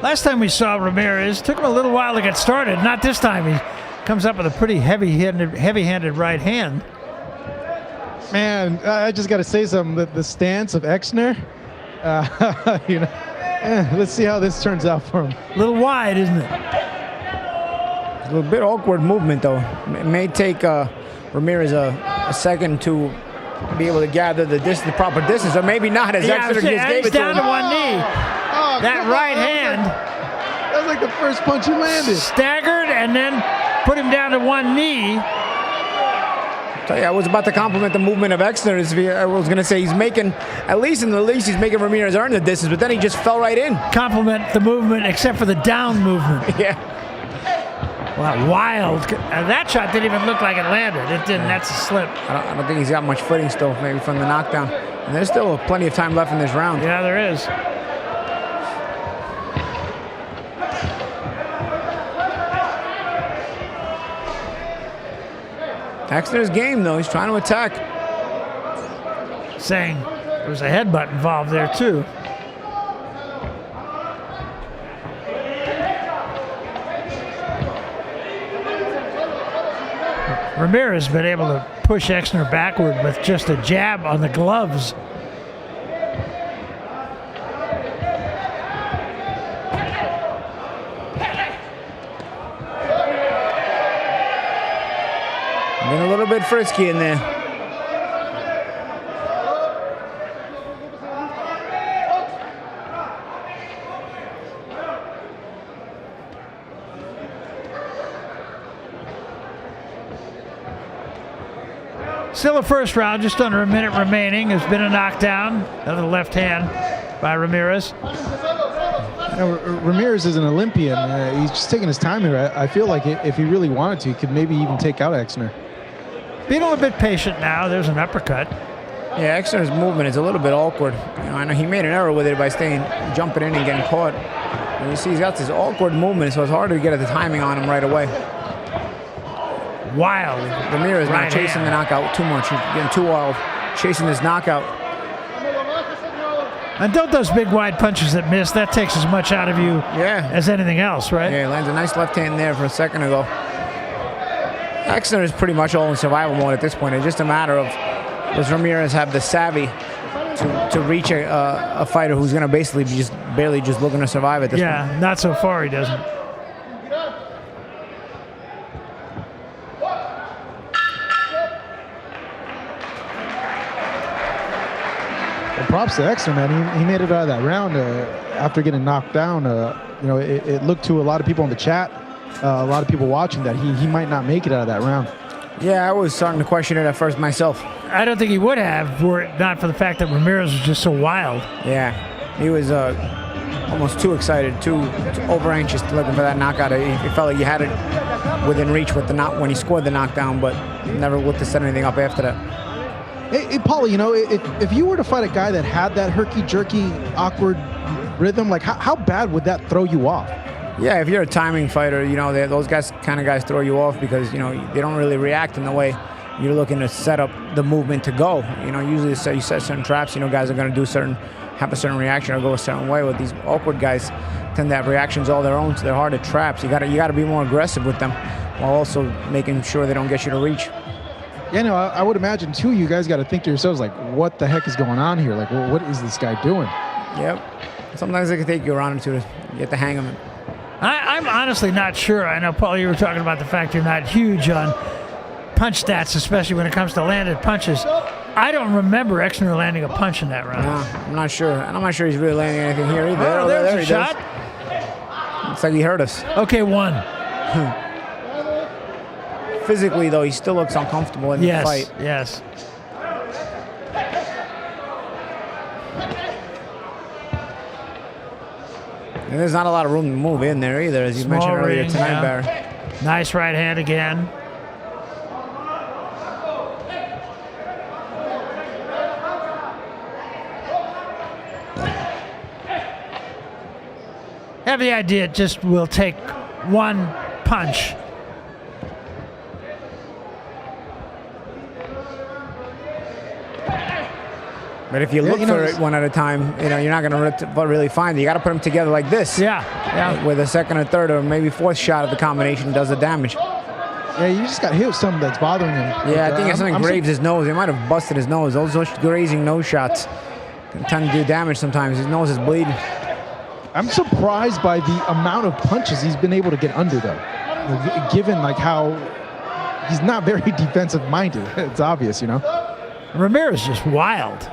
Last time we saw Ramirez, took him a little while to get started. Not this time. He comes up with a pretty heavy-handed right hand. Man, I just got to say something. The stance of Exner, let's see how this turns out for him. A little wide, isn't it? A little bit awkward movement, though. It may take Ramirez a second to be able to gather the proper distance, or maybe not, as Exner just gave it to him. Down to one knee. Oh, that right hand. That was like the first punch he landed. Staggered and then put him down to one knee. Tell you, I was about to compliment the movement of Exner. I was going to say he's making, at least he's making Ramirez earn the distance, but then he just fell right in. Compliment the movement, except for the down movement. Yeah. Wow, wild. That shot didn't even look like it landed. It didn't. That's a slip. I don't think he's got much footing still, maybe from the knockdown. And there's still plenty of time left in this round. Yeah, there is. Exner's game, though. He's trying to attack. Saying there was a headbutt involved there, too. Ramirez has been able to push Exner backward with just a jab on the gloves. Been a little bit frisky in there. Still a first round, just under a minute remaining. There's been a knockdown, another left hand by Ramirez. Ramirez is an Olympian. He's just taking his time here. I feel like if he really wanted to, he could maybe even take out Exner. Being a little bit patient now. There's an uppercut. Yeah, Exner's movement is a little bit awkward. I know he made an error with it by jumping in and getting caught. And you see he's got this awkward movement, so it's hard to get at the timing on him right away. Wild. Ramirez not chasing the knockout too much. He's getting too wild, chasing this knockout. And don't those big wide punches that miss, that takes as much out of you as anything else, right? Yeah, he lands a nice left hand there for a second ago. Exner is pretty much all in survival mode at this point. It's just a matter of, does Ramirez have the savvy to reach a fighter who's going to basically be barely looking to survive at this point? Yeah, not so far he doesn't. Well, props to Exner, man. He made it out of that round after getting knocked down. It looked to a lot of people in the chat a lot of people watching that he might not make it out of that round. Yeah, I was starting to question it at first myself. I don't think he would have were it not for the fact that Ramirez was just so wild. Yeah, he was almost too excited, too over anxious, looking for that knockout. He felt like he had it within reach with the when he scored the knockdown, but never looked to set anything up after that. Hey, Paulie, you know, if you were to fight a guy that had that herky-jerky, awkward rhythm, like how bad would that throw you off? Yeah, if you're a timing fighter, you know, those kind of guys throw you off because, you know, they don't really react in the way you're looking to set up the movement to go. You know, usually you set certain traps, you know, guys are going to have a certain reaction or go a certain way. With these awkward guys tend to have reactions all their own, so they're hard to traps. You got to be more aggressive with them while also making sure they don't get you to reach. Yeah, no, I would imagine too, you guys got to think to yourselves, like, what the heck is going on here? Like, well, what is this guy doing? Yep. Sometimes it can take you a round or two to get the hang of it. I'm honestly not sure. I know, Paul, you were talking about the fact you're not huge on punch stats, especially when it comes to landed punches. I don't remember Exner landing a punch in that round. No, I'm not sure. And I'm not sure he's really landing anything here either. Oh, there's a shot. It's like he hurt us. Okay, one. Physically, though, he still looks uncomfortable in the fight. Yes. And there's not a lot of room to move in there either, as you mentioned earlier tonight, Barry. Nice right hand again. I have the idea it just will take one punch. But if you look for it one at a time, you know, you're not going to really find it. You got to put them together like this. Yeah. With a second or third or maybe fourth shot of the combination does the damage. Yeah, you just got hit with something that's bothering him. Yeah, I think it's something graves his nose. He might have busted his nose. Those grazing nose shots can tend to do damage sometimes. His nose is bleeding. I'm surprised by the amount of punches he's been able to get under, though. Given like how he's not very defensive minded. It's obvious, you know. Ramirez is just wild.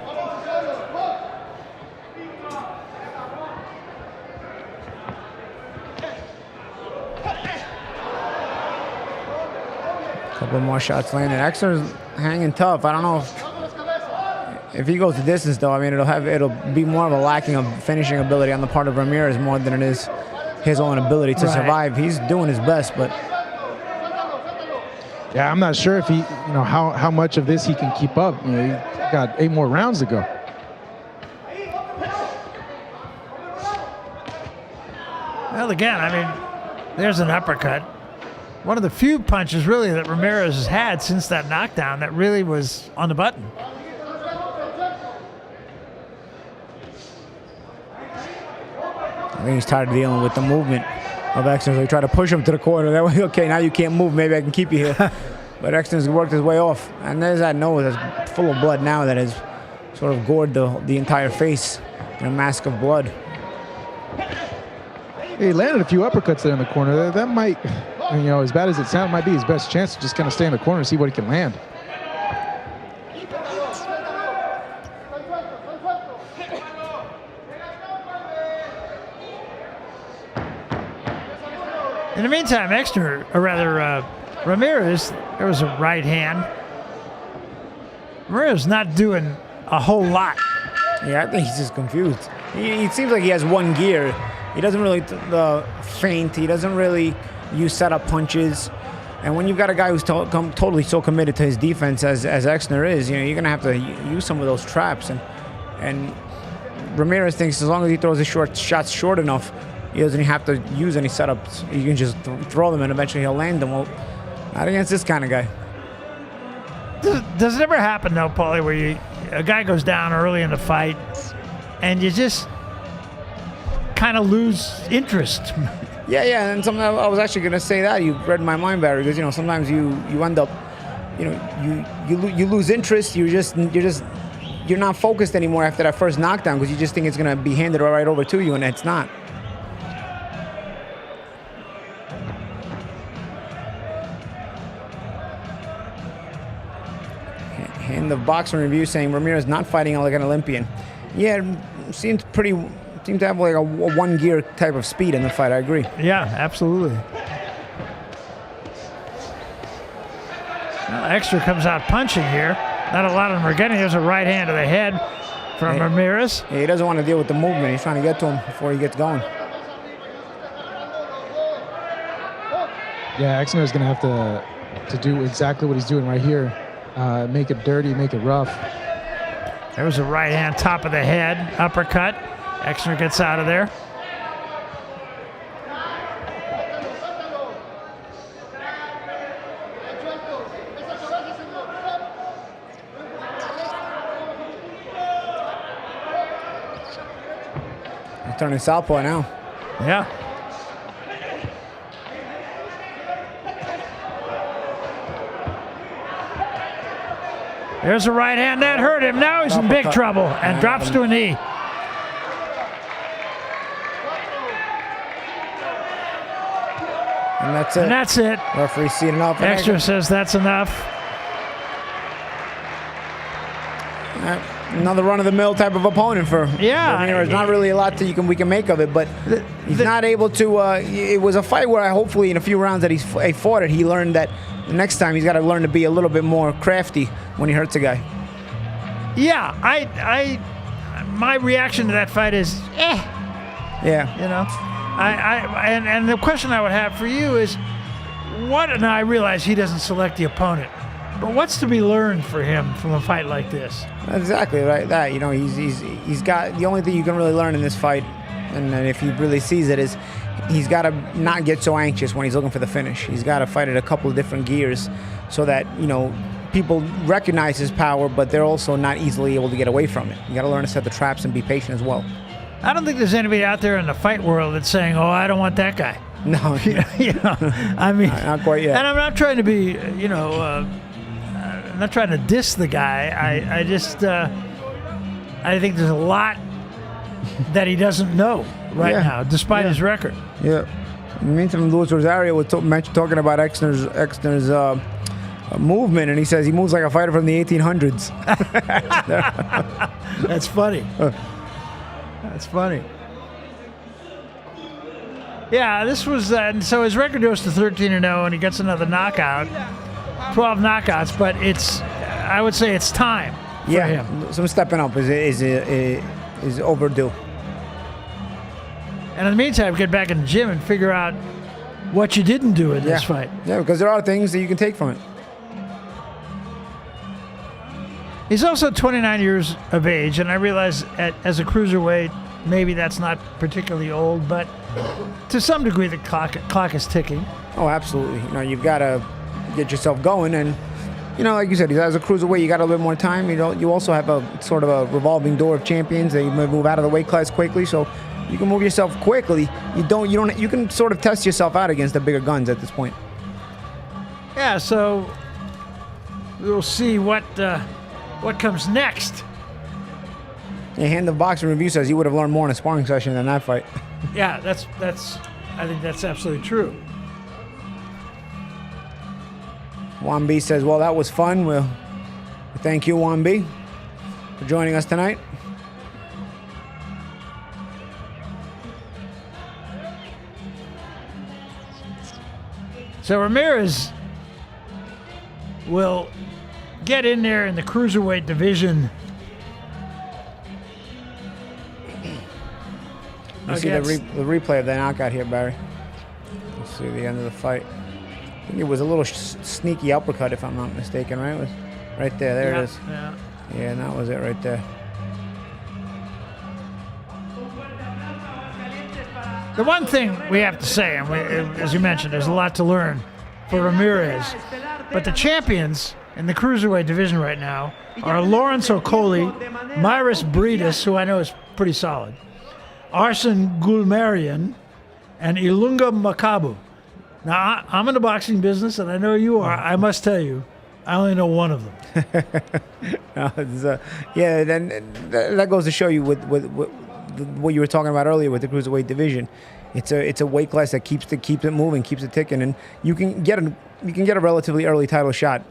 Couple more shots landed. Exner's hanging tough. I don't know if he goes the distance, though. I mean, it'll be more of a lacking of finishing ability on the part of Ramirez more than it is his own ability to survive. He's doing his best, but yeah, I'm not sure if he, you know, how much of this he can keep up. You know, he's got 8 more rounds to go. Well, again, I mean, there's an uppercut. One of the few punches, really, that Ramirez has had since that knockdown that really was on the button. I think he's tired of dealing with the movement of Exner. So he tried to push him to the corner. That way, okay, now you can't move. Maybe I can keep you here. But Exner's worked his way off. And there's that nose that's full of blood now that has sort of gored the entire face in a mask of blood. He landed a few uppercuts there in the corner. That might, you know, as bad as it sounds, might be his best chance to just kind of stay in the corner and see what he can land. In the meantime, Exner, or rather Ramirez, there was a right hand. Ramirez not doing a whole lot. Yeah, I think he's just confused. He seems like he has one gear. He doesn't really feint. He doesn't really use setup punches. And when you've got a guy who's totally so committed to his defense as Exner is, you know, you're going to have to use some of those traps. And Ramirez thinks as long as he throws his shots short enough, he doesn't have to use any setups. You can just throw them and eventually he'll land them. Well, not against this kind of guy. Does it ever happen, though, Paulie, where a guy goes down early in the fight and you just kind of lose interest? Yeah, and something I was actually going to say that. You read my mind, Barry, because, you know, sometimes you end up, you know, you lose interest. You're not focused anymore after that first knockdown because you just think it's going to be handed right over to you, and it's not. In the boxing review saying Ramirez not fighting like an Olympian. Yeah, seemed to have like a one gear type of speed in the fight. I agree. Yeah, absolutely. Well, Exner comes out punching here. Not a lot of them are getting. There's a right hand to the head from Ramirez. Yeah, he doesn't want to deal with the movement. He's trying to get to him before he gets going. Yeah, Exner is going to have to do exactly what he's doing right here. Make it dirty, make it rough. There was a right hand, top of the head, uppercut. Exner gets out of there. He's turning southpaw now. Yeah. There's a right hand that hurt him. Now he's in big trouble and drops to a knee. And that's it. And that's it. Referee's seen enough. Exner says that's enough. Another run-of-the-mill type of opponent for Ramirez. Not really a lot that we can make of it, but he's not able to. It was a fight where hopefully in a few rounds that he fought it, he learned that the next time he's got to learn to be a little bit more crafty when he hurts a guy. Yeah, my reaction to that fight is, Yeah. you know. And the question I would have for you is, and I realize he doesn't select the opponent, but what's to be learned for him from a fight like this? Exactly right. That he's got the only thing you can really learn in this fight, and if he really sees it, is he's got to not get so anxious when he's looking for the finish. He's got to fight at a couple of different gears, so that people recognize his power, but they're also not easily able to get away from it. You got to learn to set the traps and be patient as well. I don't think there's anybody out there in the fight world that's saying, "Oh, I don't want that guy." No, I mean, not quite yet. And I'm not trying to be, I'm not trying to diss the guy. I just, I think there's a lot that he doesn't know right now, despite his record. Yeah. In the meantime, Luis Rosario was talking about Exner's movement, and he says he moves like a fighter from the 1800s. That's funny. That's funny. Yeah, this was, so his record goes to 13-0, and he gets another knockout, 12 knockouts, but I would say it's time for him. Some stepping up is overdue. And in the meantime, get back in the gym and figure out what you didn't do in this fight. Yeah, because there are things that you can take from it. He's also 29 years of age, and I realize as a cruiserweight, maybe that's not particularly old, but to some degree the clock is ticking. Oh, absolutely. You've got to get yourself going, and like you said, as a cruiserweight, you got a little bit more time. You also have a sort of a revolving door of champions. They move out of the weight class quickly, so you can move yourself quickly. You can sort of test yourself out against the bigger guns at this point. Yeah, so we'll see what comes next. Yeah, Hand of Boxing Review says he would have learned more in a sparring session than that fight. Yeah, I think that's absolutely true. Juan B says, well, that was fun. Well, thank you, Juan B, for joining us tonight. So Ramirez will get in there in the cruiserweight division. You see the replay of the knockout here, Barry. Let's see the end of the fight. I think it was a little sneaky uppercut, if I'm not mistaken, right? It was right there. There it is. Yeah. Yeah, and that was it right there. The one thing we have to say, and as you mentioned, there's a lot to learn for Ramirez, but the champions in the cruiserweight division right now are Lawrence Okoli, Myris Briedis, who I know is pretty solid, Arsen Gulmarian, and Ilunga Makabu. Now, I'm in the boxing business, and I know you are. I must tell you, I only know one of them. Yeah, then that goes to show you with what you were talking about earlier with the cruiserweight division. It's a weight class that keeps it moving, keeps it ticking, and you can get a relatively early title shot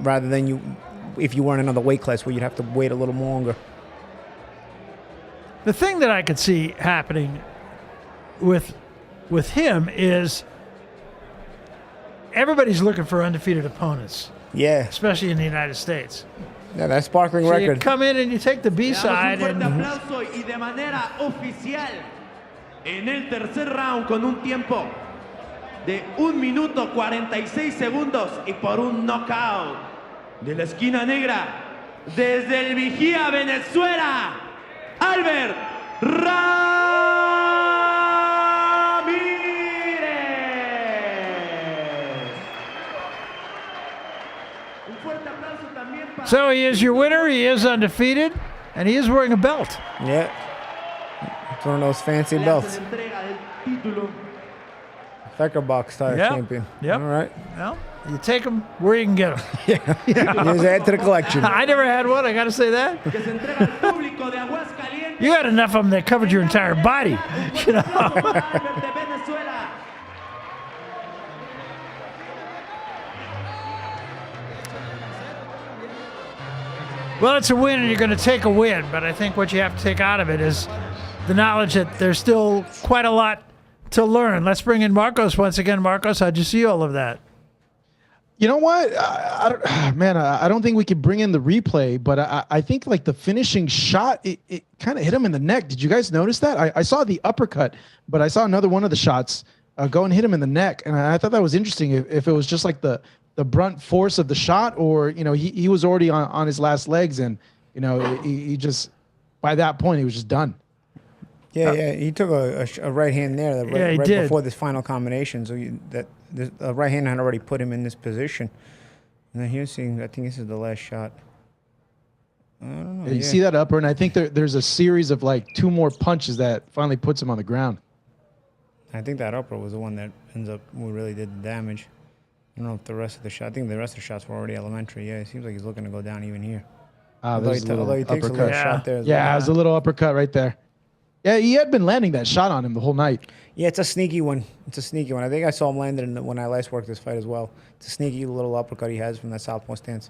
rather than if you were in another weight class where you'd have to wait a little longer. The thing that I could see happening with him is everybody's looking for undefeated opponents. Yeah, especially in the United States. yeah, that sparkling So you record. come in and you take the B Le damos un side fuerte and aplauso y de manera oficial en el tercer round con un tiempo de 1 minuto 46 segundos y por un knockout de la esquina negra desde el Vigía, Venezuela, Albert Ramirez. Un fuerte aplauso también para so he is your winner. He is undefeated, and he is wearing a belt. Yeah, it's one of those fancy le belts. hacen entrega del título. Fecker box style Yep. champion. Yep. All right. Well, you take them where you can get them. Here's add to the collection. I never had one. I got to say that. Que se entrega al público de Aguascalientes. You had enough of them that covered your entire body. You know. Albert de Venezuela. Well, it's a win, and you're going to take a win. But I think what you have to take out of it is the knowledge that there's still quite a lot to learn. Let's bring in Marcos once again. Marcos, how'd you see all of that? You know what? I don't think we could bring in the replay, but I think like the finishing shot, it kind of hit him in the neck. Did you guys notice that? I saw the uppercut, but I saw another one of the shots go and hit him in the neck, and I thought that was interesting. If it was just like the brunt force of the shot, or he was already on his last legs, and he just by that point he was just done. Yeah, he took a right hand there he right did. before this final combination. So the right hand had already put him in this position. And then here's seeing, I think this is the last shot. I don't know. You see that upper, and I think there's a series of like 2 more punches that finally puts him on the ground. I think that upper was the one that ends up who really did the damage. I don't know if the rest of the shot. I think the rest of the shots were already elementary. Yeah, it seems like he's looking to go down even here. There's a little Although he takes a little uppercut. shot there as Yeah, well. it was a little uppercut right there. Yeah, he had been landing that shot on him the whole night. Yeah, it's a sneaky one. It's a sneaky one. I think I saw him land it when I last worked this fight as well. It's a sneaky little uppercut he has from that southpaw stance.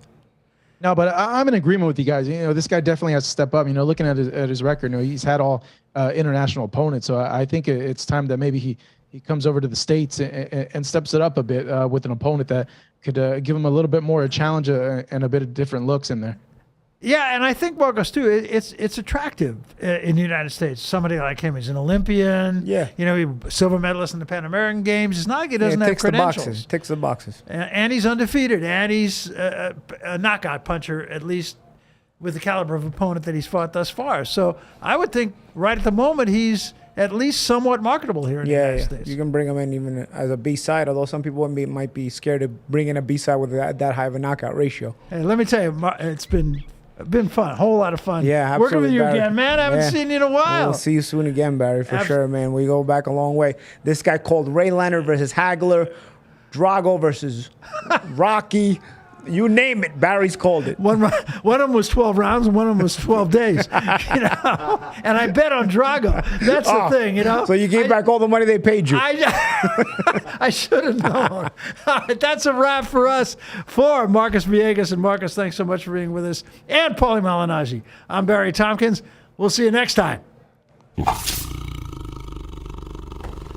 No, but I'm in agreement with you guys. This guy definitely has to step up. Looking at his record, he's had all international opponents. So I think it's time that maybe he comes over to the States and steps it up a bit with an opponent that could give him a little bit more a challenge and a bit of different looks in there. Yeah, and I think Marcos too. It's attractive in the United States. Somebody like him, he's an Olympian. Yeah. He silver medalist in the Pan American Games. It's not like he doesn't have ticks the credentials. boxes. Ticks the boxes. And he's undefeated, and he's a knockout puncher, at least with the caliber of opponent that he's fought thus far. So I would think right at the moment he's at least somewhat marketable here in the United States. You can bring him in even as a B-side, although some people might be scared to bring in a B-side with that high of a knockout ratio. Hey, let me tell you, it's been fun, a whole lot of fun. Yeah, working with absolutely, you Barry. again, man. I haven't seen you in a while. We'll see you soon again, Barry, for sure, man. We go back a long way. This guy called Ray Leonard versus Hagler, Drago versus Rocky. You name it, Barry's called it. One of them was 12 rounds and one of them was 12 days. And I bet on Drago. That's the thing, So you gave back all the money they paid you. I should have known. All right, that's a wrap for us. For Marcos Villegas, and Marcos, thanks so much for being with us, and Paulie Malignaggi. I'm Barry Tompkins. We'll see you next time.